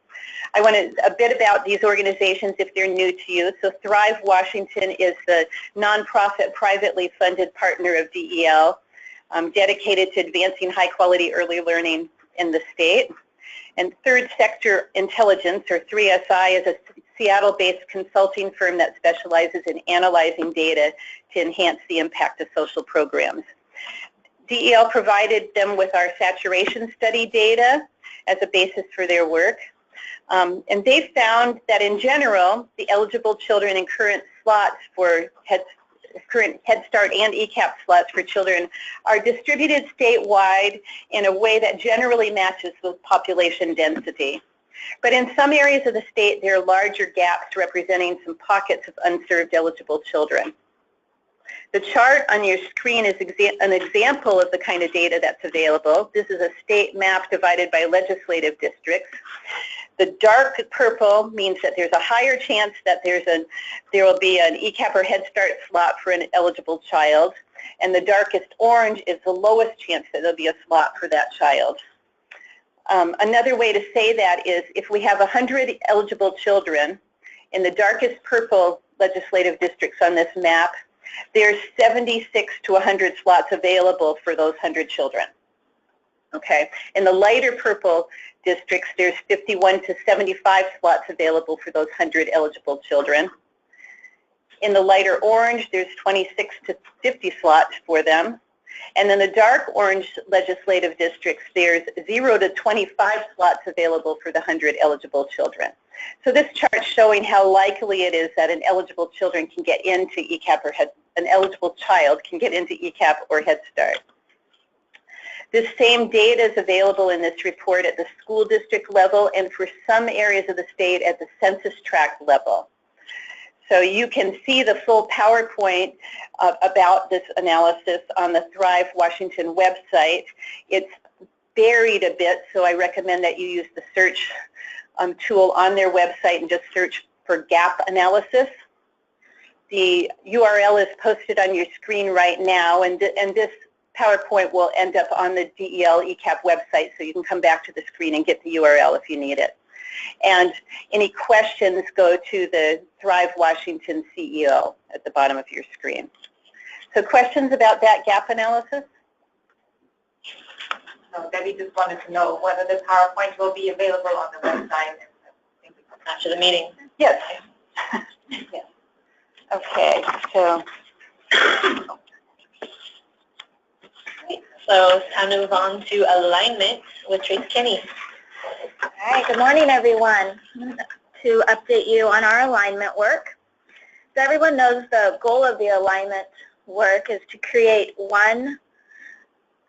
I want a bit about these organizations if they're new to you. So Thrive Washington is the nonprofit privately funded partner of DEL, dedicated to advancing high quality early learning in the state. And Third Sector Intelligence, or 3SI, is a Seattle-based consulting firm that specializes in analyzing data to enhance the impact of social programs. DEL provided them with our saturation study data as a basis for their work. And they found that in general, the eligible children in current slots for current Head Start and ECEAP slots for children are distributed statewide in a way that generally matches with population density. But in some areas of the state, there are larger gaps representing some pockets of unserved eligible children. The chart on your screen is an example of the kind of data that's available. This is a state map divided by legislative districts. The dark purple means that there's a higher chance that there will be an ECEAP or Head Start slot for an eligible child, and the darkest orange is the lowest chance that there'll be a slot for that child. Another way to say that is if we have 100 eligible children in the darkest purple legislative districts on this map, there's 76 to 100 slots available for those 100 children. Okay, in the lighter purple districts, there's 51 to 75 slots available for those 100 eligible children. In the lighter orange, there's 26 to 50 slots for them. And in the dark orange legislative districts, there's 0 to 25 slots available for the 100 eligible children. So this chart showing how likely it is that an eligible children can get into ECEAP or an eligible child can get into ECEAP or Head Start. This same data is available in this report at the school district level and for some areas of the state at the census tract level. So you can see the full PowerPoint about this analysis on the Thrive Washington website. It's buried a bit, so I recommend that you use the search tool on their website and just search for gap analysis. The URL is posted on your screen right now, and this PowerPoint will end up on the DEL ECAP website, so you can come back to the screen and get the URL if you need it. And any questions go to the Thrive Washington CEO at the bottom of your screen. So questions about that gap analysis? So Debbie just wanted to know whether the PowerPoint will be available on the website After the meeting. Yes. Yes. Okay, so. So it's time to move on to alignment with Trace Kinney. All right, good morning, everyone. To update you on our alignment work. So everyone knows the goal of the alignment work is to create one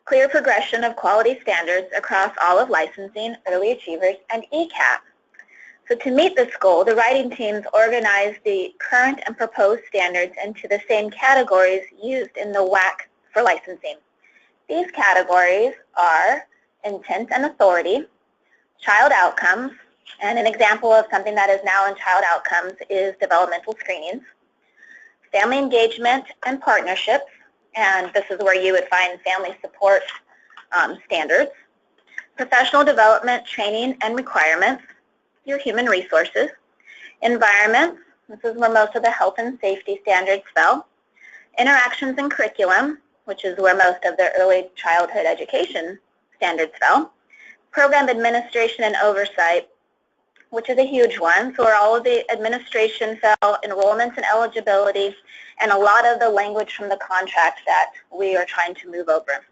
clear progression of quality standards across all of licensing, early achievers, and ECAP. So to meet this goal, the writing teams organized the current and proposed standards into the same categories used in the WAC for licensing. These categories are intent and authority, child outcomes, and an example of something that is now in child outcomes is developmental screenings, family engagement and partnerships, and this is where you would find family support standards, professional development, training and requirements, your human resources, environment, this is where most of the health and safety standards fell, interactions and curriculum, which is where most of the early childhood education standards fell, program administration and oversight, which is a huge one, so where all of the administration fell, enrollments and eligibility, and a lot of the language from the contract that we are trying to move over.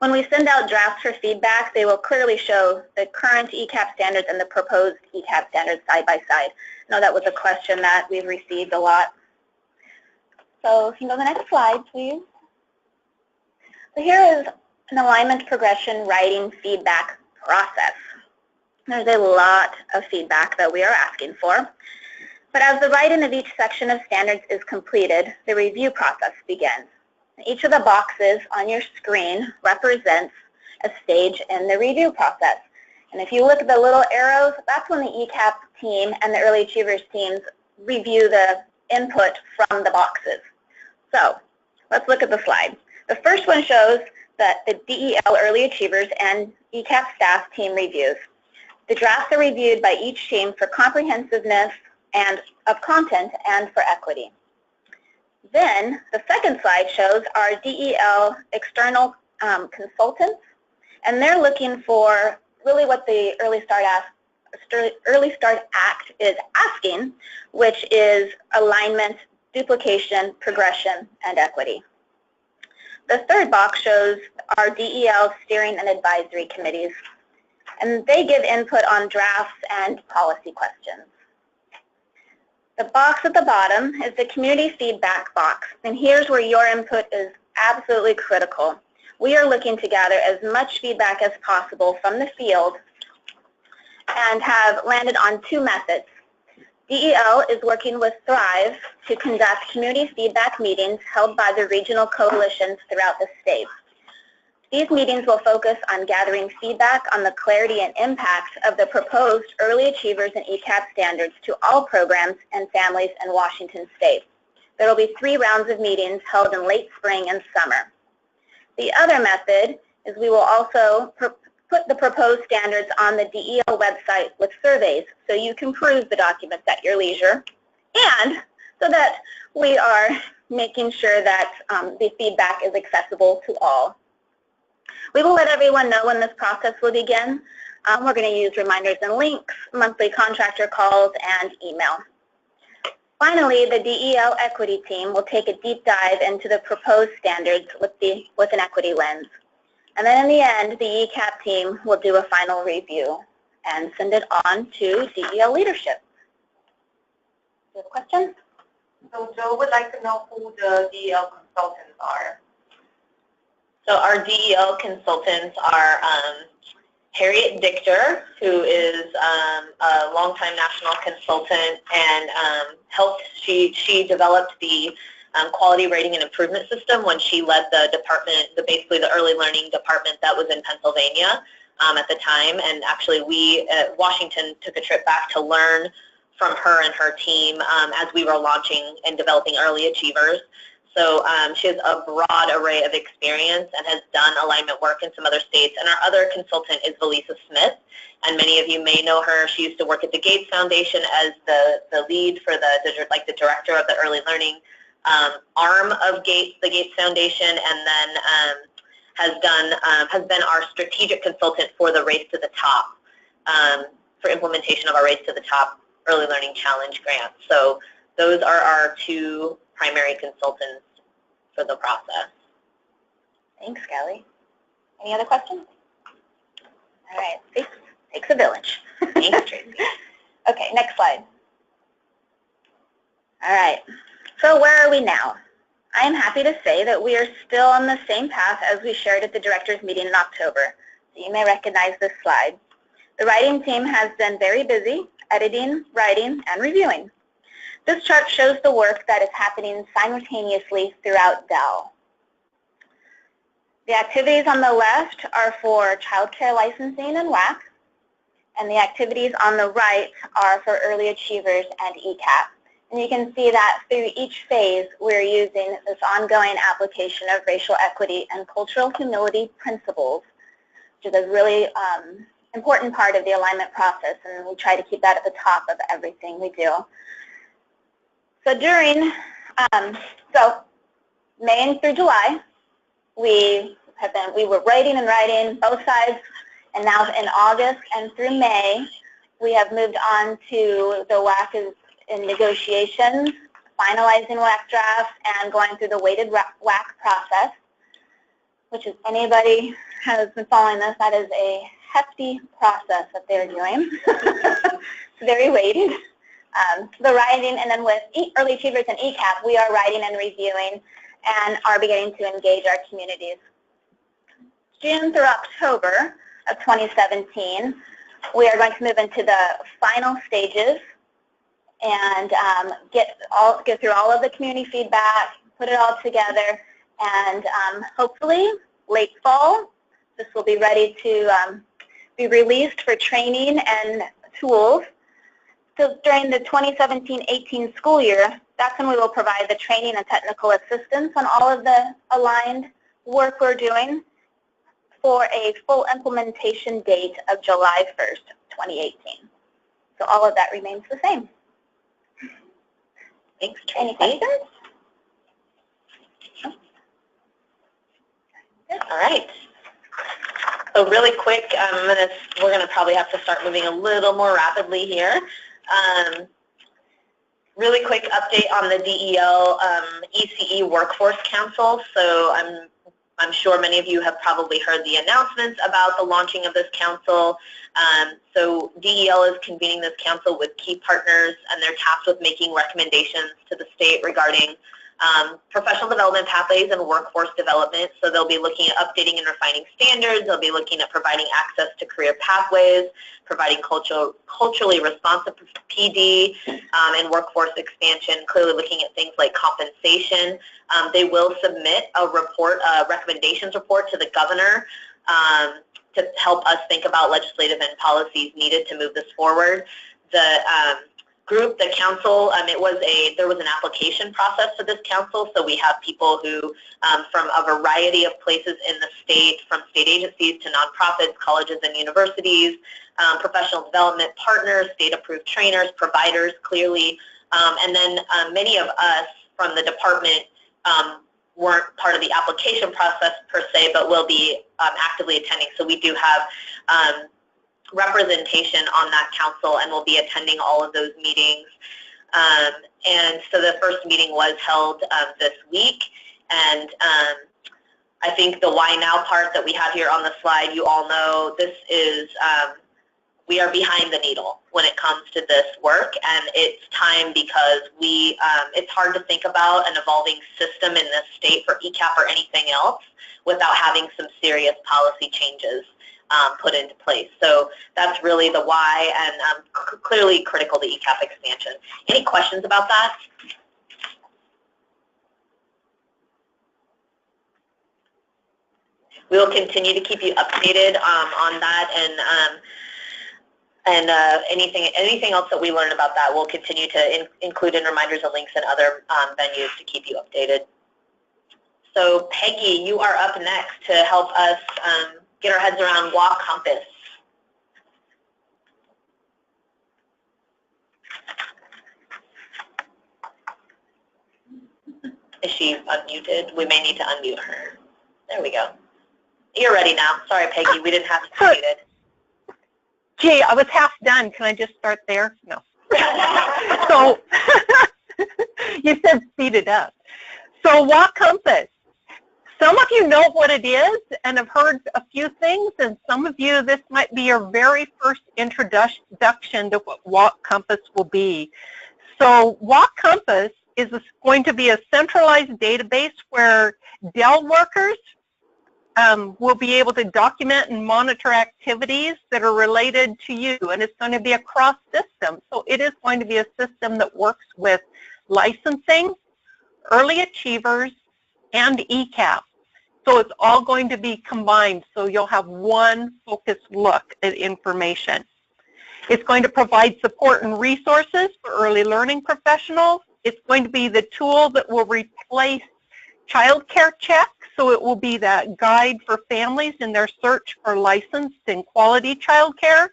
When we send out drafts for feedback, they will clearly show the current ECAP standards and the proposed ECAP standards side by side. I know that was a question that we've received a lot. So if you can go to the next slide, please. So here is an alignment progression writing feedback process. There's a lot of feedback that we are asking for. But as the writing of each section of standards is completed, the review process begins. Each of the boxes on your screen represents a stage in the review process. And if you look at the little arrows, that's when the ECAP team and the early achievers teams review the input from the boxes. So let's look at the slide. The first one shows that the DEL early achievers and ECAP staff team reviews. The drafts are reviewed by each team for comprehensiveness and of content and for equity. Then the second slide shows our DEL external consultants, and they're looking for really what the Early Start Act is asking, which is alignment, duplication, progression, and equity. The third box shows our DEL steering and advisory committees, and they give input on drafts and policy questions. The box at the bottom is the community feedback box, and here's where your input is absolutely critical. We are looking to gather as much feedback as possible from the field and have landed on two methods. DEL is working with Thrive to conduct community feedback meetings held by the regional coalitions throughout the state. These meetings will focus on gathering feedback on the clarity and impacts of the proposed early achievers and ECAP standards to all programs and families in Washington state. There will be 3 rounds of meetings held in late spring and summer. The other method is we will also put the proposed standards on the DEL website with surveys so you can peruse the documents at your leisure, and so that we are making sure that the feedback is accessible to all. We will let everyone know when this process will begin. We're going to use reminders and links, monthly contractor calls, and email. Finally, the DEL equity team will take a deep dive into the proposed standards with an equity lens. And then in the end, the ECAP team will do a final review and send it on to DEL leadership. Do you have a question? So Joe would like to know who the DEL consultants are. So our DEL consultants are Harriet Dichter, who is a longtime national consultant and she developed the quality rating and improvement system when she led the department, basically the early learning department that was in Pennsylvania at the time. And actually we at Washington took a trip back to learn from her and her team as we were launching and developing early achievers. So she has a broad array of experience and has done alignment work in some other states. And our other consultant is Valisa Smith, and many of you may know her. She used to work at the Gates Foundation as the lead for the director of the early learning arm of the Gates Foundation, and then has been our strategic consultant for the Race to the Top, for implementation of our Race to the Top Early Learning Challenge grant. So those are our two primary consultants for the process. Thanks, Kelly. Any other questions? All right, takes a village. Thanks, Tracy. Okay, next slide. All right, so where are we now? I am happy to say that we are still on the same path as we shared at the directors meeting in October. So you may recognize this slide. The writing team has been very busy editing, writing, and reviewing. This chart shows the work that is happening simultaneously throughout Dell. The activities on the left are for child care licensing and WAC, and the activities on the right are for early achievers and ECEAP. And you can see that through each phase, we're using this ongoing application of racial equity and cultural humility principles, which is a really important part of the alignment process, and we try to keep that at the top of everything we do. So during, May through July, we were writing and writing both sides, and now in August and through May, we have moved on to the WAC in negotiations, finalizing WAC drafts, and going through the weighted WAC process, which if anybody has been following this, that is a hefty process that they're doing. It's very weighted. The writing, and then with early achievers and ECEAP, we are writing and reviewing and are beginning to engage our communities. June through October of 2017, we are going to move into the final stages and get through all of the community feedback, put it all together, and hopefully late fall, this will be ready to be released for training and tools. So during the 2017-18 school year, that's when we will provide the training and technical assistance on all of the aligned work we're doing for a full implementation date of July 1st, 2018. So all of that remains the same. Thanks, Tracy. Any questions? All right. So really quick, we're gonna probably have to start moving a little more rapidly here. Really quick update on the DEL ECE Workforce Council. So I'm sure many of you have probably heard the announcements about the launching of this council. So DEL is convening this council with key partners, and they're tasked with making recommendations to the state regarding professional development pathways and workforce development. So they'll be looking at updating and refining standards. They'll be looking at providing access to career pathways, providing culturally responsive PD, and workforce expansion, clearly looking at things like compensation. They will submit a report, a recommendations report to the governor to help us think about legislative and policies needed to move this forward. The council, there was an application process for this council, so we have people who, from a variety of places in the state, from state agencies to nonprofits, colleges and universities, professional development partners, state-approved trainers, providers, clearly, and then many of us from the department weren't part of the application process per se, but will be actively attending. So we do have representation on that council, and we'll be attending all of those meetings. And so the first meeting was held this week, and I think the why now part that we have here on the slide, you all know this is, we are behind the needle when it comes to this work, and it's time because it's hard to think about an evolving system in this state for ECEAP or anything else without having some serious policy changes put into place. So that's really the why, and clearly critical to ECEAP expansion. Any questions about that? We will continue to keep you updated on that, and anything else that we learn about that, we'll continue to include in reminders and links and other venues to keep you updated. So Peggy, you are up next to help us get our heads around WA Compass. Is she unmuted? We may need to unmute her. There we go. You're ready now. Sorry, Peggy, we didn't have to unmute it. Gee, I was half done. Can I just start there? No. So you said speed it up. So WA Compass. Some of you know what it is and have heard a few things, and some of you, this might be your very first introduction to what WA Compass will be. So WA Compass is going to be a centralized database where Dell workers will be able to document and monitor activities that are related to you, and it's going to be a cross system. So it is going to be a system that works with licensing, early achievers, and ECEAP. So it's all going to be combined, so you'll have one focused look at information. It's going to provide support and resources for early learning professionals. It's going to be the tool that will replace child care check, so it will be that guide for families in their search for licensed and quality child care.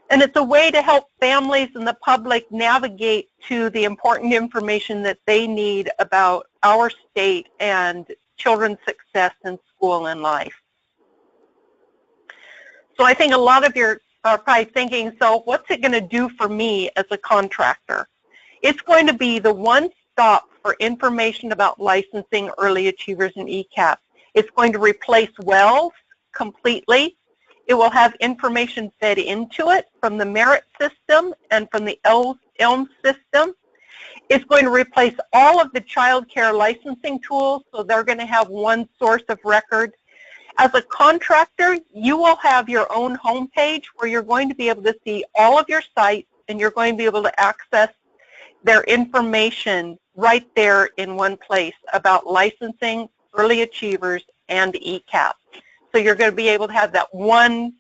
And it's a way to help families and the public navigate to the important information that they need about our state and children's success in school and life. So I think a lot of you are probably thinking, so what's it going to do for me as a contractor? It's going to be the one stop for information about licensing early achievers in ECEAP. It's going to replace WELS completely. It will have information fed into it from the merit system and from the ELM system. It's going to replace all of the child care licensing tools, so they're going to have one source of record. As a contractor, you will have your own homepage where you're going to be able to see all of your sites, and you're going to be able to access their information right there in one place about licensing, early achievers, and ECEAP. So you're going to be able to have that one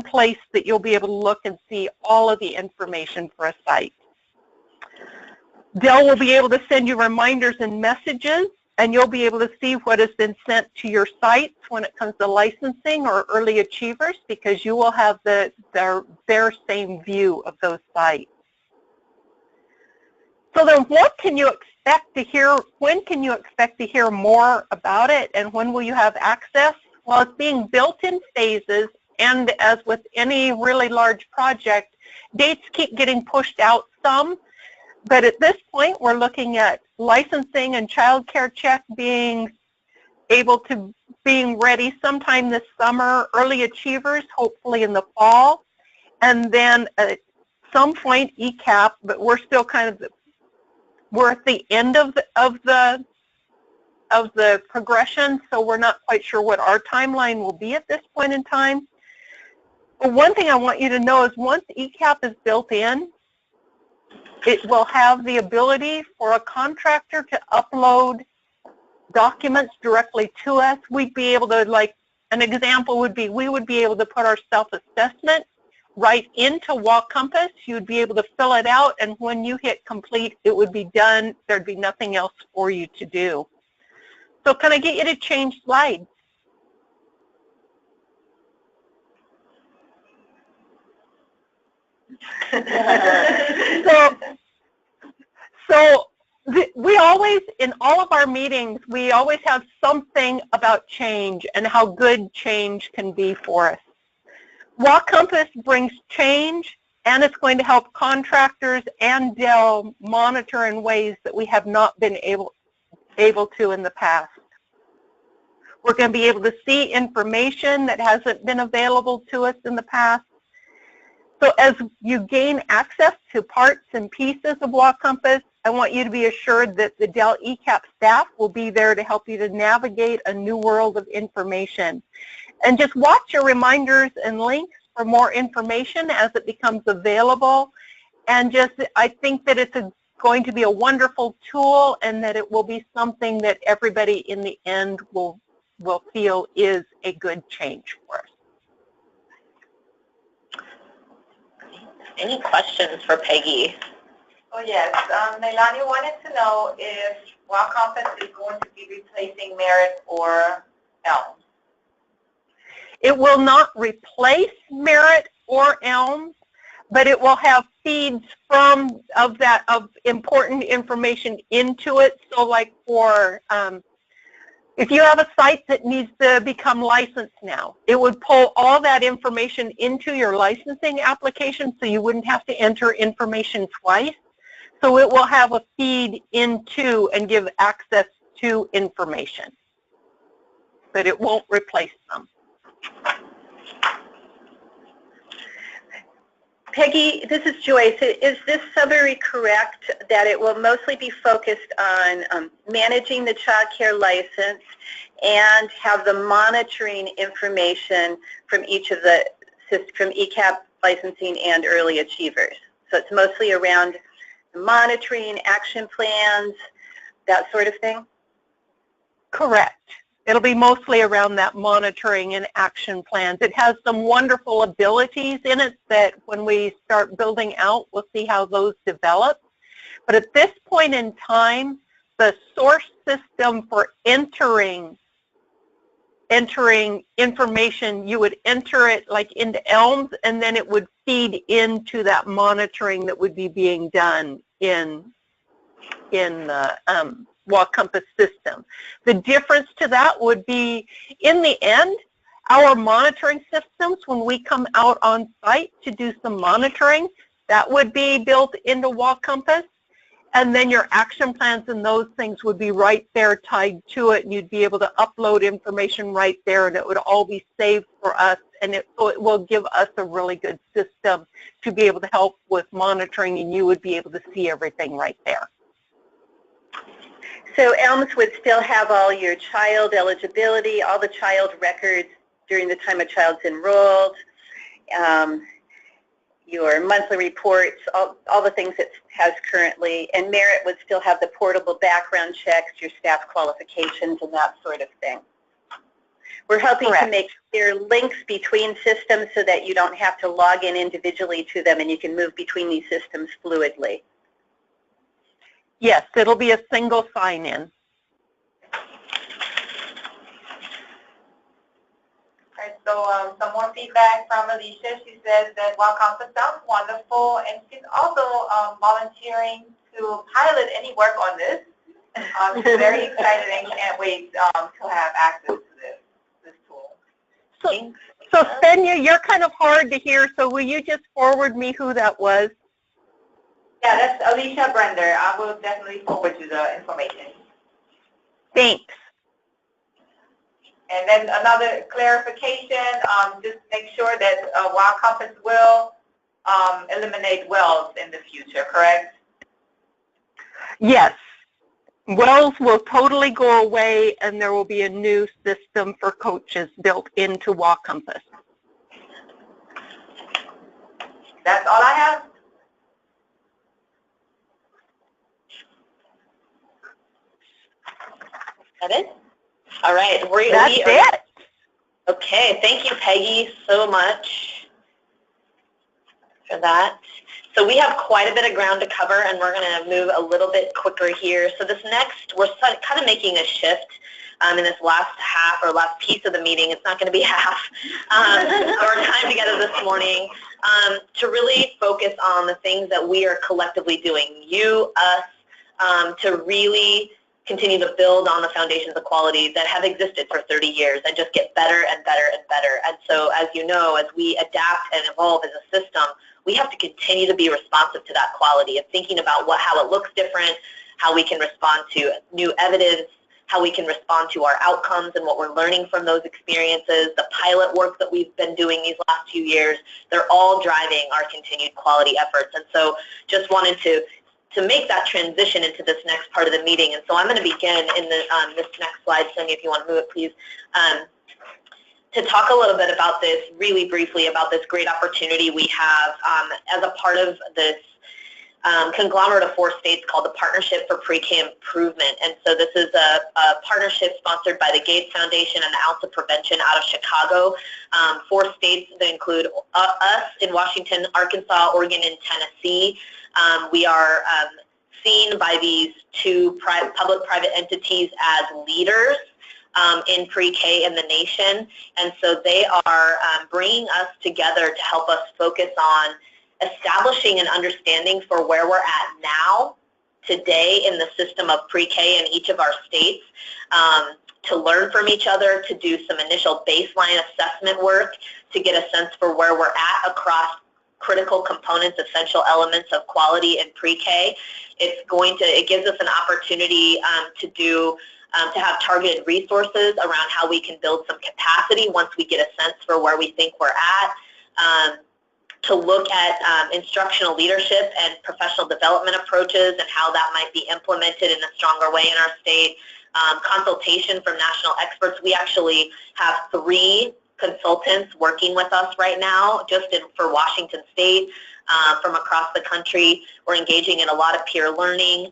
place that you'll be able to look and see all of the information for a site. Dell will be able to send you reminders and messages, and you'll be able to see what has been sent to your sites when it comes to licensing or early achievers, because you will have their same view of those sites. So then what can you expect to hear, when can you expect to hear more about it, and when will you have access? Well, it's being built in phases, and as with any really large project, dates keep getting pushed out some, but at this point we're looking at licensing and child care check being ready sometime this summer, early achievers hopefully in the fall, and then at some point ECEAP, but we're still we're at the end of the progression, so we're not quite sure what our timeline will be at this point in time. But one thing I want you to know is once ECEAP is built in, it will have the ability for a contractor to upload documents directly to us. We'd be able to, like, an example would be, we would be able to put our self-assessment right into WA Compass. You'd be able to fill it out, and when you hit complete, it would be done. There'd be nothing else for you to do. So can I get you to change slides? So we always, in all of our meetings, we always have something about change and how good change can be for us. WA Compass brings change, and it's going to help contractors and Dell monitor in ways that we have not been able to in the past. We're going to be able to see information that hasn't been available to us in the past. So as you gain access to parts and pieces of WA Compass, I want you to be assured that the Dell ECEAP staff will be there to help you to navigate a new world of information. And just watch your reminders and links for more information as it becomes available. And just, I think that it's going to be a wonderful tool, and that it will be something that everybody in the end will feel is a good change for us. Any questions for Peggy? Oh yes, Leilani wanted to know if Wild Compass is going to be replacing Merit or ELM. It will not replace Merit or ELM, but it will have feeds of important information into it. So like for, if you have a site that needs to become licensed now, it would pull all that information into your licensing application, so you wouldn't have to enter information twice. So it will have a feed into and give access to information, but it won't replace them. Peggy, this is Joyce. Is this summary correct, that it will mostly be focused on managing the child care license and have the monitoring information from each of the, from ECEAP licensing and early achievers? So it's mostly around monitoring, action plans, that sort of thing? Correct. It'll be mostly around that monitoring and action plans. It has some wonderful abilities in it that when we start building out, we'll see how those develop. But at this point in time, the source system for entering information, you would enter it like into ELMS, and then it would feed into that monitoring that would be being done in the Wild Compass system. The difference to that would be, in the end, our monitoring systems, when we come out on site to do some monitoring, that would be built into Wild Compass, and then your action plans and those things would be right there tied to it, and you'd be able to upload information right there, and it would all be saved for us, and so it will give us a really good system to be able to help with monitoring, and you would be able to see everything right there. So ELMS would still have all your child eligibility, all the child records during the time a child's enrolled, your monthly reports, all the things it has currently, and Merit would still have the portable background checks, your staff qualifications, and that sort of thing. We're helping to make clear links between systems so that you don't have to log in individually to them, and you can move between these systems fluidly. Yes, it'll be a single sign-in. All right, so some more feedback from Alicia. She says that Wild Compass sounds wonderful, and she's also volunteering to pilot any work on this. She's very excited and can't wait to have access to this tool. So Senya, you're kind of hard to hear, so will you just forward me who that was? Yeah, that's Alicia Brender. I will definitely forward you the information. Thanks. And then another clarification, just make sure that Wild Compass will eliminate wells in the future, correct? Yes. Wells will totally go away, and there will be a new system for coaches built into Wild Compass. That's all I have. That it? All right. That's it. Okay. Thank you, Peggy, so much for that. So we have quite a bit of ground to cover, and we're going to move a little bit quicker here. So this next, we're kind of making a shift in this last half or last piece of the meeting. It's not going to be half our time together this morning, to really focus on the things that we are collectively doing, you, us, to really continue to build on the foundations of quality that have existed for 30 years and just get better and better and better. And so, as you know, as we adapt and evolve as a system, we have to continue to be responsive to that quality of thinking about how it looks different, how we can respond to new evidence, how we can respond to our outcomes and what we're learning from those experiences, the pilot work that we've been doing these last few years. They're all driving our continued quality efforts. And so just wanted to make that transition into this next part of the meeting. And so I'm going to begin in this next slide. Sonia, if you want to move it, please. to talk a little bit about this, really briefly, about this great opportunity we have as a part of this conglomerate of 4 states called the Partnership for Pre-K Improvement. And so this is a partnership sponsored by the Gates Foundation and the Ounce of Prevention out of Chicago. 4 states that include us in Washington, Arkansas, Oregon, and Tennessee. We are seen by these 2 public-private entities as leaders in pre-K in the nation. And so they are bringing us together to help us focus on establishing an understanding for where we're at now, today, in the system of pre-K in each of our states, to learn from each other, to do some initial baseline assessment work, to get a sense for where we're at across critical components, essential elements of quality in pre-K. It gives us an opportunity to have targeted resources around how we can build some capacity once we get a sense for where we think we're at. To look at instructional leadership and professional development approaches and how that might be implemented in a stronger way in our state. Consultation from national experts. We actually have 3 consultants working with us right now for Washington State from across the country. We're engaging in a lot of peer learning.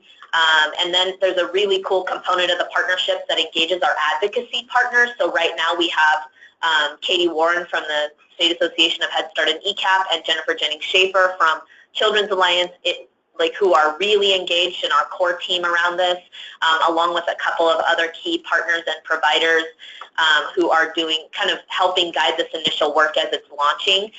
And then there's a really cool component of the partnership that engages our advocacy partners. So right now we have Katie Warren from the State Association of Head Start and ECEAP and Jennifer Jennings-Schaefer from Children's Alliance, who are really engaged in our core team around this, along with a couple of other key partners and providers who are helping guide this initial work as it's launching.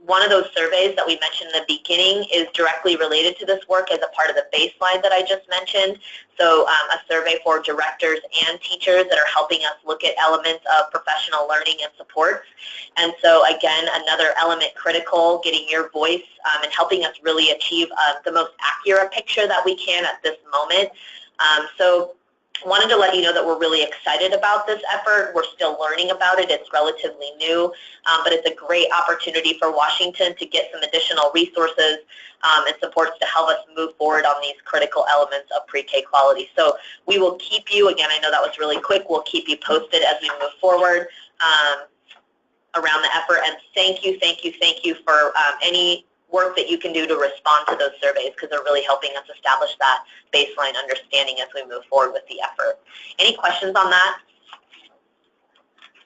One of those surveys that we mentioned in the beginning is directly related to this work as a part of the baseline that I just mentioned. So a survey for directors and teachers that are helping us look at elements of professional learning and supports. And so again, another element critical, getting your voice and helping us really achieve the most accurate picture that we can at this moment. So wanted to let you know that we're really excited about this effort. We're still learning about it. It's relatively new, but it's a great opportunity for Washington to get some additional resources and supports to help us move forward on these critical elements of pre-K quality. So we will keep you, again, I know that was really quick, we'll keep you posted as we move forward around the effort. And thank you for any work that you can do to respond to those surveys, because they're really helping us establish that baseline understanding as we move forward with the effort. Any questions on that?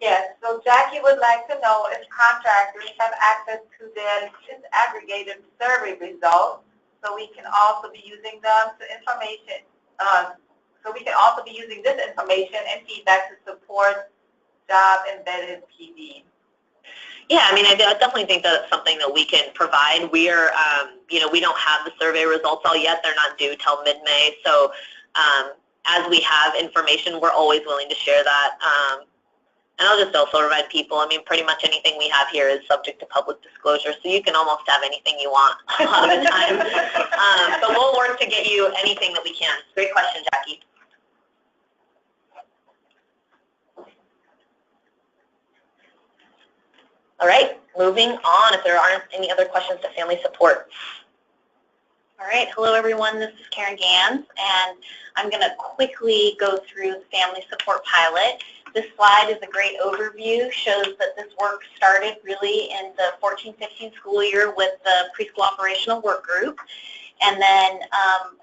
Yes, so Jackie would like to know if contractors have access to their disaggregated survey results, so we can also be using them to this information and feedback to support job-embedded PD. Yeah, I mean, I definitely think that's something that we can provide. We are, we don't have the survey results all yet. They're not due till mid-May. So as we have information, we're always willing to share that. And I'll just also remind people, I mean, pretty much anything we have here is subject to public disclosure, so you can almost have anything you want a lot of the time. But we'll work to get you anything that we can. Great question, Jackie. All right, moving on, if there aren't any other questions to family support. All right, hello everyone, this is Karen Gans, and I'm going to quickly go through the family support pilot. This slide is a great overview, shows that this work started really in the 14-15 school year with the preschool operational work group. And then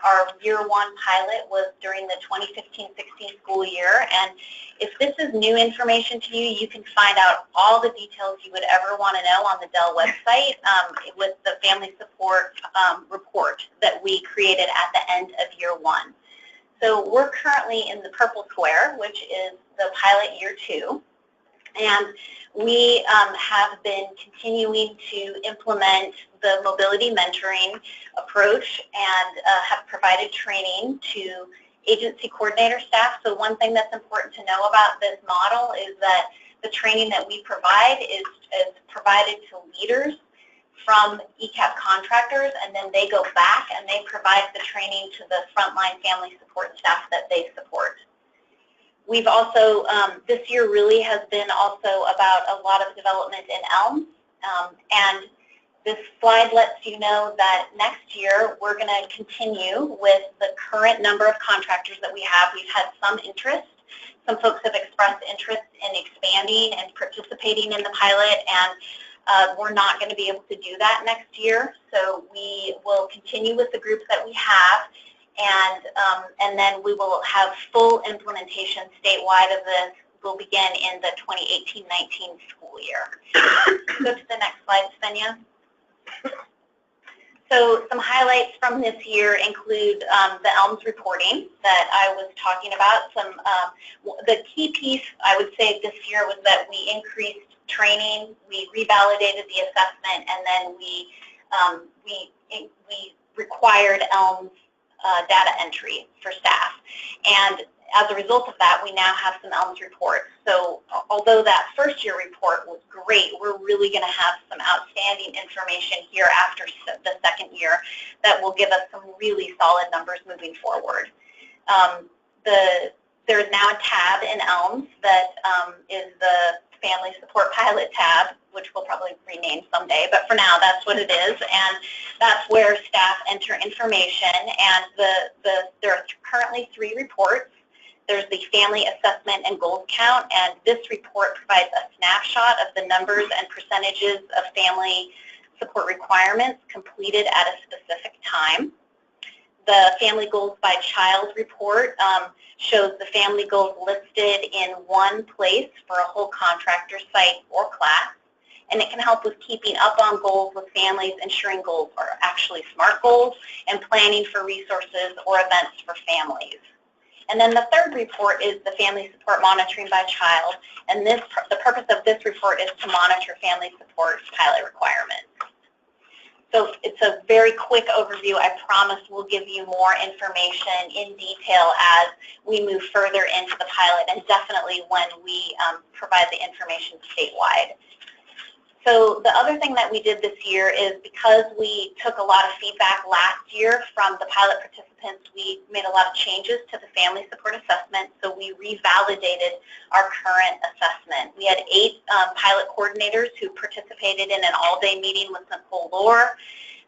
our year 1 pilot was during the 2015-16 school year. And if this is new information to you, you can find out all the details you would ever want to know on the Dell website with the family support report that we created at the end of year 1. So we're currently in the purple square, which is the pilot year 2. And we have been continuing to implement the mobility mentoring approach and have provided training to agency coordinator staff. So one thing that's important to know about this model is that the training that we provide is provided to leaders from ECEAP contractors, and then they go back and they provide the training to the frontline family support staff that they support. We've also, this year really has been also about a lot of development in ELM, and this slide lets you know that next year we're going to continue with the current number of contractors that we have. We've had some interest Some folks have expressed interest in expanding and participating in the pilot, and we're not going to be able to do that next year. So we will continue with the groups that we have, and then we will have full implementation statewide of this. Will begin in the 2018-19 school year. Go to the next slide, Svenja. So some highlights from this year include the ELMS reporting that I was talking about. The key piece I would say this year was that we increased training, we revalidated the assessment, and then we required ELMS data entry for staff. And as a result of that, we now have some ELMS reports. So although that first year report was great, we're really going to have some outstanding information here after the second year that will give us some really solid numbers moving forward. There's now a tab in ELMS that is the Family Support Pilot tab, which we'll probably rename someday, but for now that's what it is, and that's where staff enter information. And there are currently 3 reports. There's the Family Assessment and Goals Count, and this report provides a snapshot of the numbers and percentages of family support requirements completed at a specific time. The Family Goals by Child report shows the family goals listed in one place for a whole contractor site or class, and it can help with keeping up on goals with families, ensuring goals are actually SMART goals, and planning for resources or events for families. And then the third report is the Family Support Monitoring by Child, and the purpose of this report is to monitor family support pilot requirements. So it's a very quick overview. I promise we'll give you more information in detail as we move further into the pilot, and definitely when we provide the information statewide. So the other thing that we did this year is, because we took a lot of feedback last year from the pilot participants, we made a lot of changes to the family support assessment, so we revalidated our current assessment. We had 8 pilot coordinators who participated in an all-day meeting with Nicole Lohr,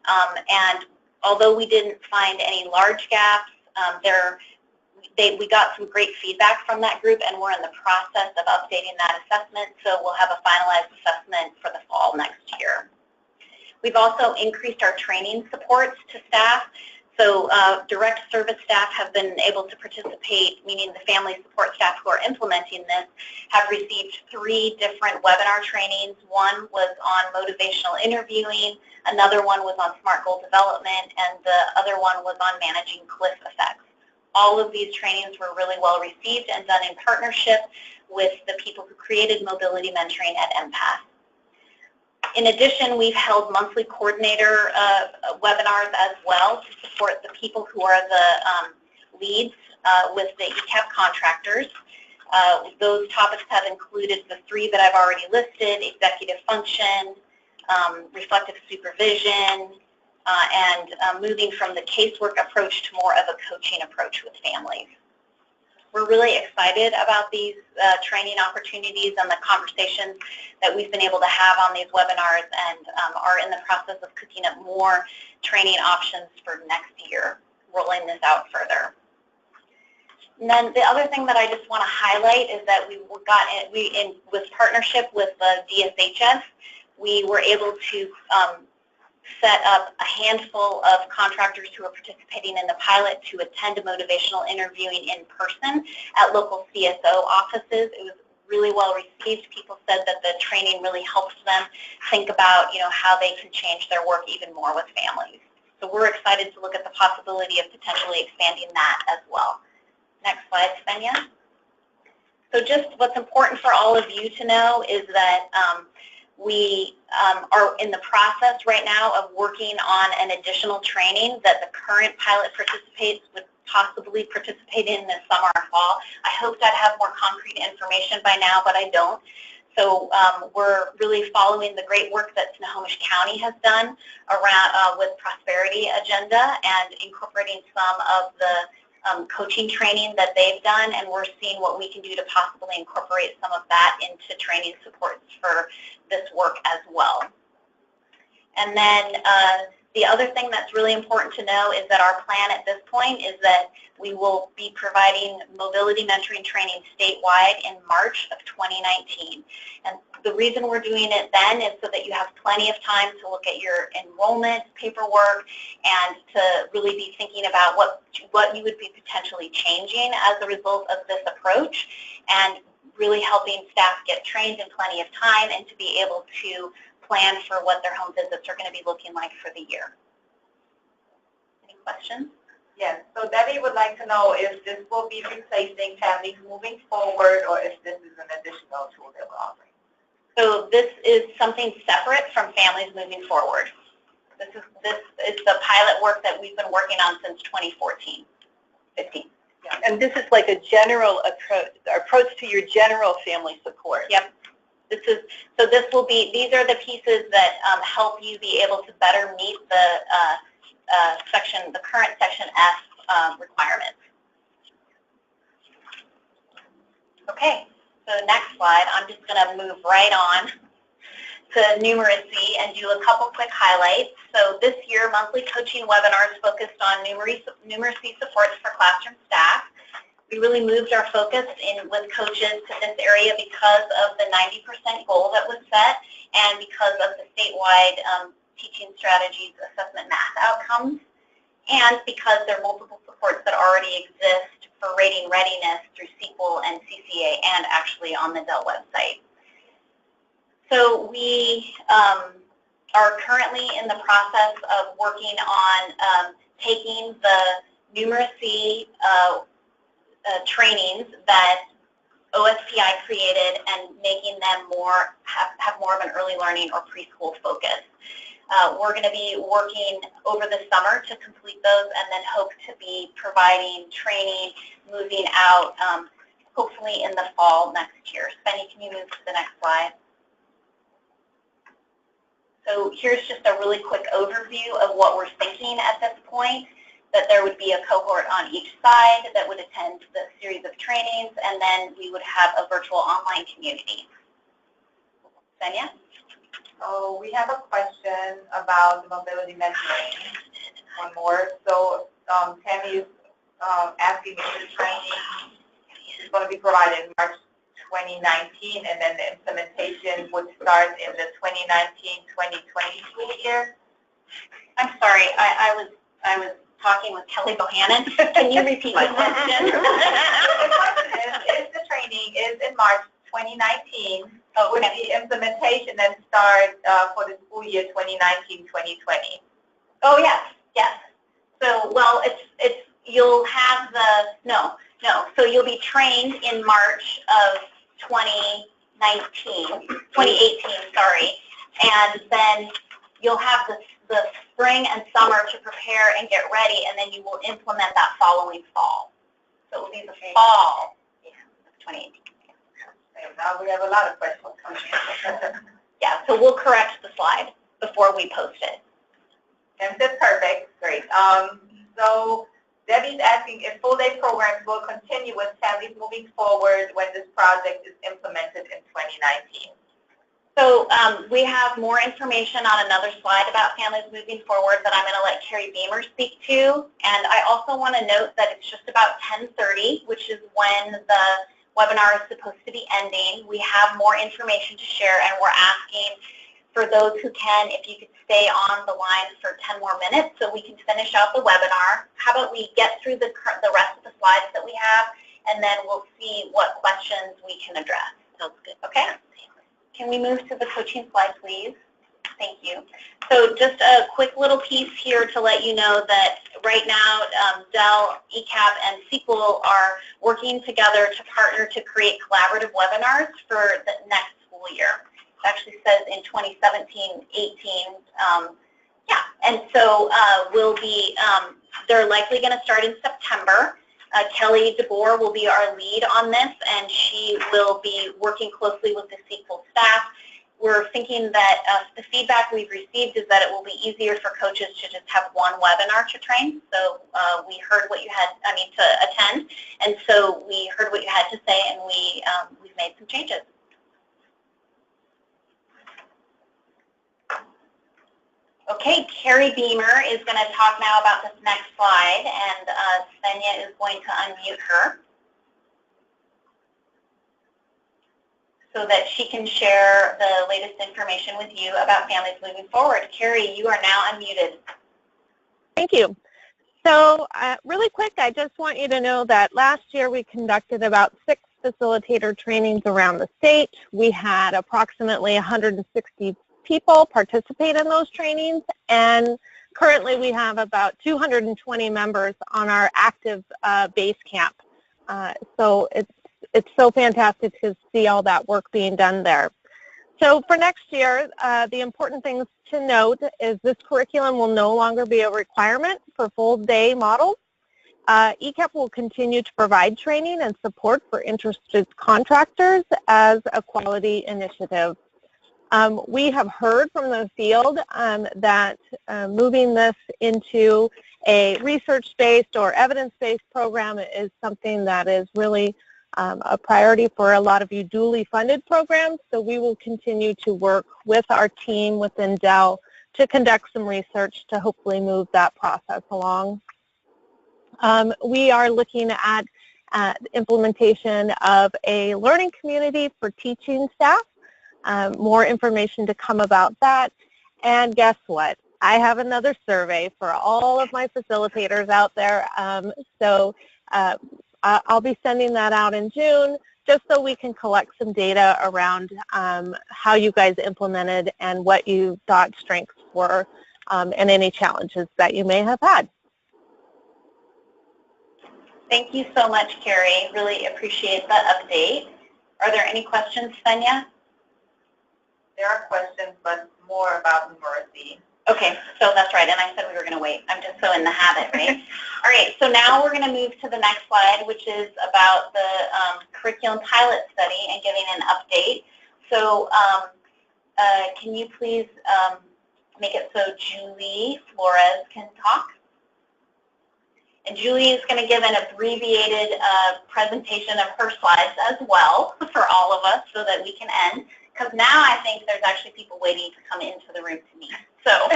and although we didn't find any large gaps, we got some great feedback from that group, and we're in the process of updating that assessment, so we'll have a finalized assessment for the fall next year. We've also increased our training supports to staff. So direct service staff have been able to participate, meaning the family support staff who are implementing this have received 3 different webinar trainings. One was on motivational interviewing, another one was on SMART goal development, and the other one was on managing cliff effects. All of these trainings were really well received and done in partnership with the people who created mobility mentoring at MPAS. In addition, we've held monthly coordinator webinars as well to support the people who are the leads with the ECEAP contractors. Those topics have included the 3 that I've already listed: executive function, reflective supervision, and moving from the casework approach to more of a coaching approach with families. We're really excited about these training opportunities and the conversations that we've been able to have on these webinars, and are in the process of cooking up more training options for next year, rolling this out further. And then the other thing that I just want to highlight is that with partnership with the DSHS, we were able to set up a handful of contractors who are participating in the pilot to attend a motivational interviewing in person at local CSO offices. It was really well received. People said that the training really helps them think about, how they can change their work even more with families. So we're excited to look at the possibility of potentially expanding that as well. Next slide, Svenja. So just what's important for all of you to know is that we are in the process right now of working on an additional training that the current pilot participants would possibly participate in this summer or fall. I hoped I'd have more concrete information by now, but I don't. So we're really following the great work that Snohomish County has done around with Prosperity Agenda and incorporating some of the coaching training that they've done, and we're seeing what we can do to possibly incorporate some of that into training supports for this work as well. And then The other thing that's really important to know is that our plan at this point is that we will be providing mobility mentoring training statewide in March of 2019. And the reason we're doing it then is so that you have plenty of time to look at your enrollment paperwork and to really be thinking about what you would be potentially changing as a result of this approach, and really helping staff get trained in plenty of time and to be able to plan for what their home visits are going to be looking like for the year. Any questions? Yes, so Debbie would like to know if this will be replacing Families Moving Forward, or if this is an additional tool that we're offering. So this is something separate from Families Moving Forward. This is the pilot work that we've been working on since 2014, 15. Yeah. And this is like a general approach to your general family support. Yep. These are the pieces that help you be able to better meet the current Section F requirements. Okay, so next slide, I'm just going to move right on to numeracy and do a couple quick highlights. So this year, monthly coaching webinars focused on numeracy supports for classroom staff. We really moved our focus with coaches to this area because of the 90% goal that was set, and because of the statewide teaching strategies assessment math outcomes, and because there are multiple supports that already exist for rating readiness through SQL and CCA, and actually on the Dell website. So we are currently in the process of working on taking the numeracy trainings that OSPI created and making them have more of an early learning or preschool focus. We're going to be working over the summer to complete those, and then hope to be providing training moving out hopefully in the fall next year. Spenny, can you move to the next slide? So here's just a really quick overview of what we're thinking at this point, that there would be a cohort on each side that would attend the series of trainings, and then we would have a virtual online community. Senya? So we have a question about the mobility mentoring. One more. So Tammy is asking if the training is going to be provided in March 2019, and then the implementation would start in the 2019-2020 school year. I'm sorry, I was talking with Kelly Bohannon. Can you repeat the question? The question is the training is in March 2019, with the implementation then start for the school year 2019-2020? Oh yes, yes. So well, you'll have no. So you'll be trained in March of 2018, sorry, and then you'll have the spring and summer to prepare and get ready, and then you will implement that following fall. So it will be the fall of 2018. Now we have a lot of questions coming in. Yeah, so we'll correct the slide before we post it. And that's perfect. Great. So Debbie's asking if full-day programs will continue with Families Moving Forward when this project is implemented in 2019. So we have more information on another slide about Families Moving Forward that I'm going to let Carrie Beamer speak to. And I also want to note that it's just about 10:30, which is when the webinar is supposed to be ending. We have more information to share, and we're asking for those who can, if you could stay on the line for 10 more minutes so we can finish out the webinar. How about we get through the rest of the slides that we have, and then we'll see what questions we can address. Sounds good. Okay? Can we move to the coaching slide, please? Thank you. So just a quick little piece here to let you know that right now Dell, ECEAP, and SQL are working together to partner to create collaborative webinars for the next school year. It actually says in 2017-18. Yeah, and so they're likely going to start in September. Kelly DeBoer will be our lead on this, and she will be working closely with the SQL staff. We're thinking that the feedback we've received is that it will be easier for coaches to just have one webinar to train. So we heard what you had, to attend, and so we heard what you had to say, and we've made some changes. Okay, Carrie Beamer is going to talk now about this next slide, and Svenja is going to unmute her so that she can share the latest information with you about families moving forward. Carrie, you are now unmuted. Thank you. So really quick, I just want you to know that last year we conducted about 6 facilitator trainings around the state. We had approximately 160 people participate in those trainings, and currently we have about 220 members on our active base camp. So it's so fantastic to see all that work being done there. So for next year, the important things to note is this curriculum will no longer be a requirement for full-day models. ECEAP will continue to provide training and support for interested contractors as a quality initiative. We have heard from the field that moving this into a research-based or evidence-based program is something that is really a priority for a lot of you dually funded programs, so we will continue to work with our team within Dell to conduct some research to hopefully move that process along. We are looking at implementation of a learning community for teaching staff. More information to come about that. And guess what? I have another survey for all of my facilitators out there. I'll be sending that out in June just so we can collect some data around how you guys implemented and what you thought strengths were and any challenges that you may have had. Thank you so much, Carrie. Really appreciate that update. Are there any questions, Svenja? There are questions, but more about numeracy. Okay, so that's right, and I said we were going to wait. I'm just so in the habit, right? All right, so now we're going to move to the next slide, which is about the curriculum pilot study and giving an update. So can you please make it so Julie Flores can talk? And Julie is going to give an abbreviated presentation of her slides as well for all of us so that we can end. Because now I think there's actually people waiting to come into the room to meet. So.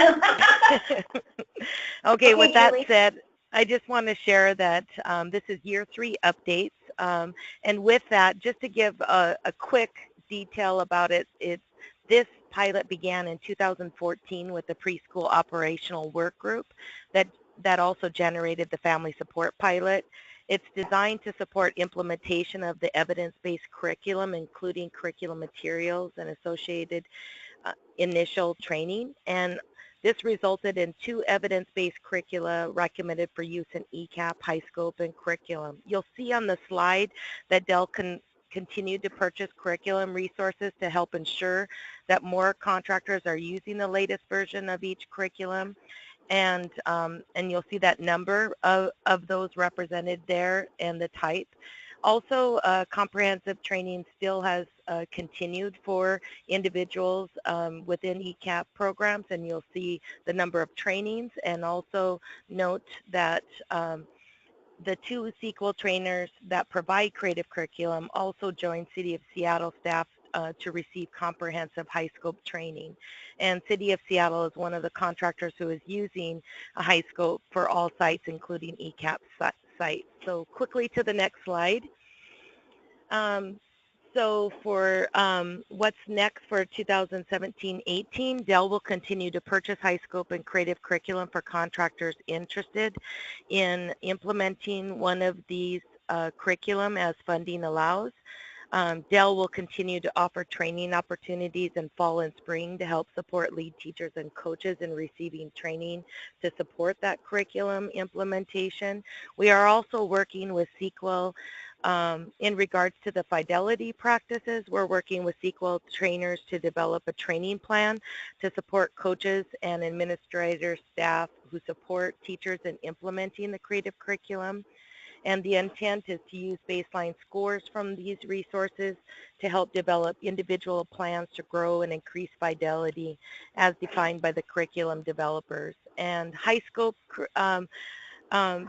Okay, with that said, I just want to share that this is year 3 updates. And with that, just to give a quick detail about it, this pilot began in 2014 with the preschool operational work group that also generated the family support pilot. It's designed to support implementation of the evidence-based curriculum, including curriculum materials and associated initial training. And this resulted in 2 evidence-based curricula recommended for use in ECEAP, HighScope, and curriculum. You'll see on the slide that Dell continued to purchase curriculum resources to help ensure that more contractors are using the latest version of each curriculum. And you'll see that number of those represented there and the type. Also, comprehensive training still has continued for individuals within ECEAP programs, and you'll see the number of trainings. And also note that the 2 SQL trainers that provide creative curriculum also joined City of Seattle staff to receive comprehensive HighScope training. And City of Seattle is one of the contractors who is using a HighScope for all sites, including ECEAP sites. So quickly to the next slide. So for what's next for 2017-18, Dell will continue to purchase HighScope and creative curriculum for contractors interested in implementing one of these curriculum as funding allows. Dell will continue to offer training opportunities in fall and spring to help support lead teachers and coaches in receiving training to support that curriculum implementation. We are also working with SQL in regards to the fidelity practices. We're working with SQL trainers to develop a training plan to support coaches and administrator staff who support teachers in implementing the creative curriculum. And the intent is to use baseline scores from these resources to help develop individual plans to grow and increase fidelity as defined by the curriculum developers. And HighScope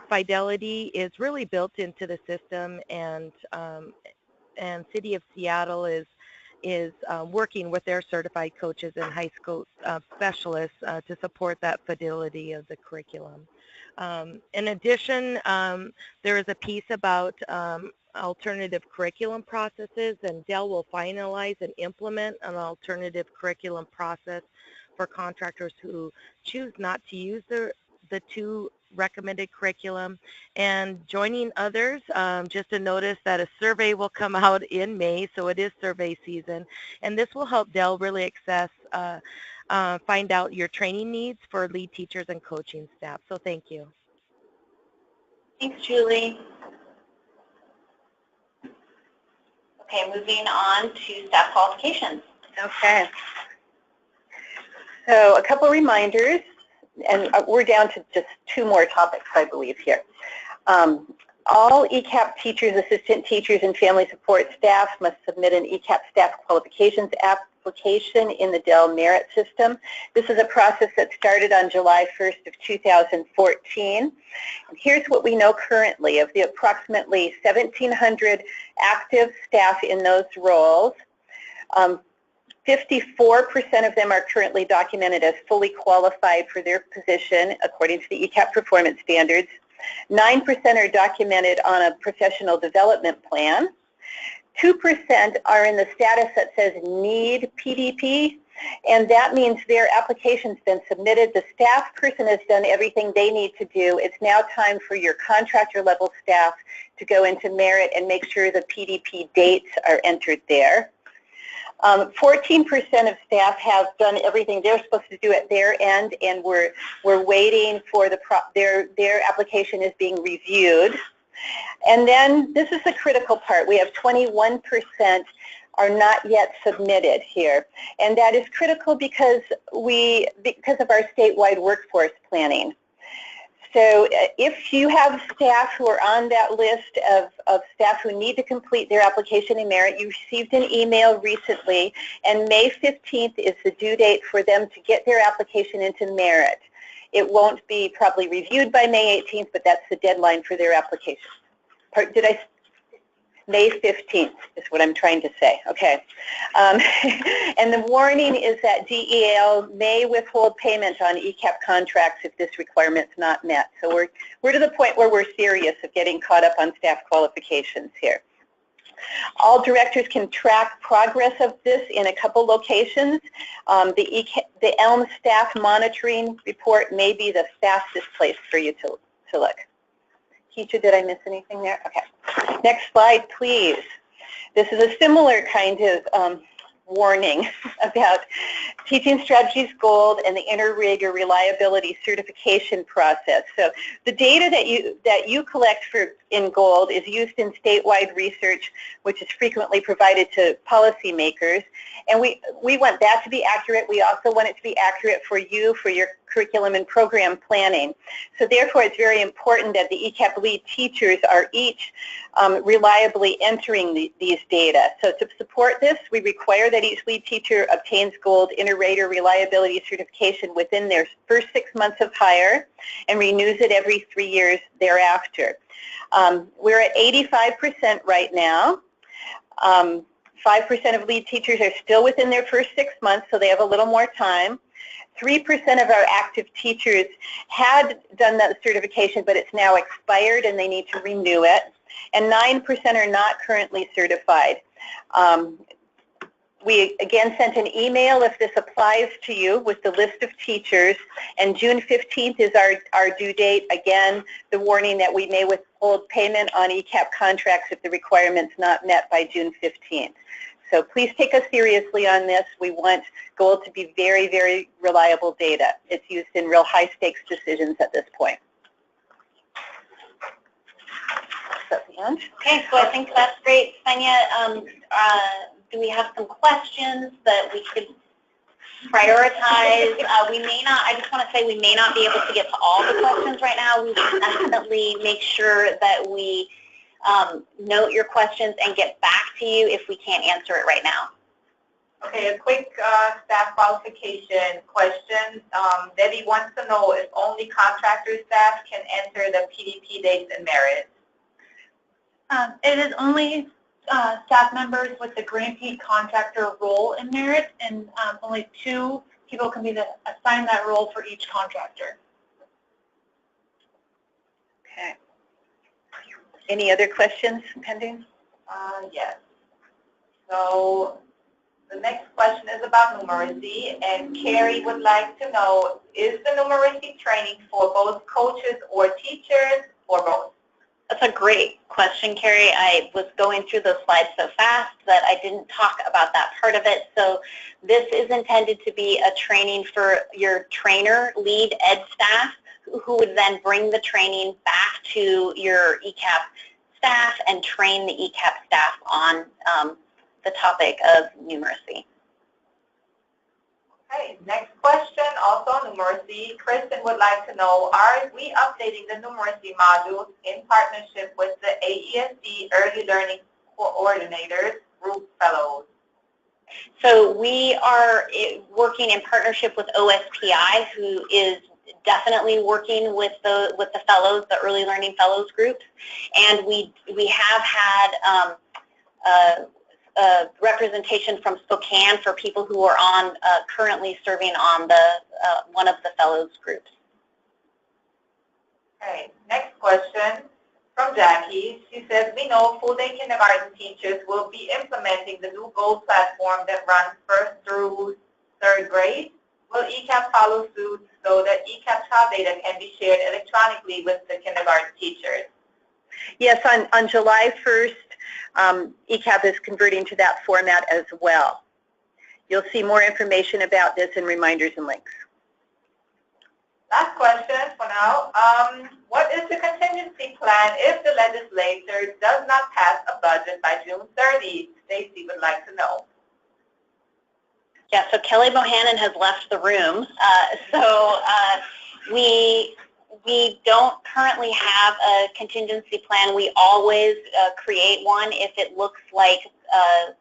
fidelity is really built into the system, and City of Seattle is is working with their certified coaches and high school specialists to support that fidelity of the curriculum. In addition, there is a piece about alternative curriculum processes, and Dell will finalize and implement an alternative curriculum process for contractors who choose not to use the two recommended curriculum. And joining others, just a notice that a survey will come out in May, so it is survey season, and this will help Dell really find out your training needs for lead teachers and coaching staff. So thank you. Thanks, Julie. Okay, moving on to staff qualifications. Okay. So a couple reminders, and we're down to just 2 more topics, I believe, here. All ECEAP teachers, assistant teachers, and family support staff must submit an ECEAP staff qualifications application in the Dell Merit System. This is a process that started on July 1st of 2014. And here's what we know currently. Of the approximately 1,700 active staff in those roles, 54% of them are currently documented as fully qualified for their position according to the ECEAP performance standards. 9% are documented on a professional development plan. 2% are in the status that says need PDP, and that means their application's been submitted. The staff person has done everything they need to do. It's now time for your contractor level staff to go into Merit and make sure the PDP dates are entered there. 14% of staff have done everything they're supposed to do at their end, and we're waiting for their application is being reviewed. And then this is the critical part. We have 21% are not yet submitted here, and that is critical because of our statewide workforce planning. So if you have staff who are on that list of staff who need to complete their application in Merit, you received an email recently, and May 15th is the due date for them to get their application into Merit. It won't be probably reviewed by May 18th, but that's the deadline for their application. May 15th is what I'm trying to say. Okay. And the warning is that DEL may withhold payment on ECEAP contracts if this requirement's not met. So we're to the point where we're serious of getting caught up on staff qualifications here. All directors can track progress of this in a couple locations. The ELM staff monitoring report may be the fastest place for you to look. Keisha, did I miss anything there? Okay. Next slide, please. This is a similar kind of warning about Teaching Strategies Gold and the Inter-Rater Reliability Certification process. So the data that you collect in Gold is used in statewide research, which is frequently provided to policymakers. And we want that to be accurate. We also want it to be accurate for you, for your curriculum and program planning. So therefore, it's very important that the ECEAP lead teachers are each reliably entering these data. So to support this, we require that each lead teacher obtains Gold Inter-Rater Reliability Certification within their first 6 months of hire and renews it every 3 years thereafter. We're at 85% right now. 5% of lead teachers are still within their first 6 months, so they have a little more time. 3% of our active teachers had done that certification, but it's now expired and they need to renew it. And 9% are not currently certified. We again sent an email if this applies to you with the list of teachers, and June 15th is our due date. Again, the warning that we may withhold payment on ECEAP contracts if the requirement's not met by June 15th. So please take us seriously on this. We want Gold to be very, very reliable data. It's used in real high-stakes decisions at this point. Okay, so I think that's great. Sonia, do we have some questions that we could prioritize? We may not, I just want to say we may not be able to get to all the questions right now. We will definitely make sure that we note your questions and get back to you if we can't answer it right now. Okay, a quick staff qualification question. Debbie wants to know if only contractor staff can enter the PDP dates and Merit. It is only staff members with the grantee contractor role in merit, and only 2 people can be assigned that role for each contractor. Okay. Any other questions pending? Yes. So the next question is about numeracy, and Carrie would like to know, is the numeracy training for both coaches or teachers, or both? That's a great question, Carrie. I was going through those slides so fast that I didn't talk about that part of it. So this is intended to be a training for your trainer, lead ed staff, who would then bring the training back to your ECEAP staff and train the ECEAP staff on the topic of numeracy. Okay, next question, also on numeracy. Kristen would like to know, are we updating the numeracy modules in partnership with the AESD Early Learning Coordinators Group Fellows? So we are working in partnership with OSPI, who is definitely working with the fellows, the Early Learning Fellows groups, and we have had representation from Spokane for people who are on currently serving on the one of the fellows groups. Okay, next question from Jackie. She says, we know full-day kindergarten teachers will be implementing the new GOLD platform that runs 1st through 3rd grade. Will ECEAP follow suit so that ECEAP child data can be shared electronically with the kindergarten teachers? Yes, on July 1st, ECEAP is converting to that format as well. You'll see more information about this in reminders and links. Last question for now. What is the contingency plan if the legislature does not pass a budget by June 30? Stacy would like to know. Yeah, so Kelly Bohannon has left the room. We don't currently have a contingency plan. We always create one if it looks like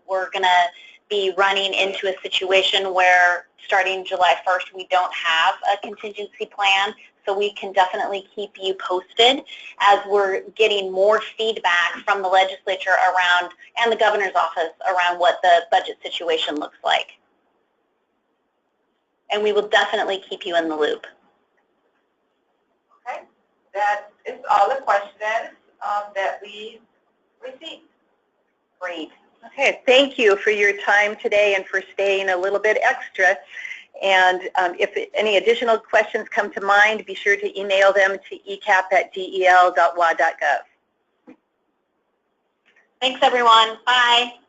we're going to be running into a situation where starting July 1st we don't have a contingency plan. So we can definitely keep you posted as we're getting more feedback from the legislature around, and the governor's office around, what the budget situation looks like. And we will definitely keep you in the loop. Okay, that is all the questions that we received. Great. Okay, thank you for your time today and for staying a little bit extra. And if any additional questions come to mind, be sure to email them to ecap@del.wa.gov. Thanks, everyone. Bye.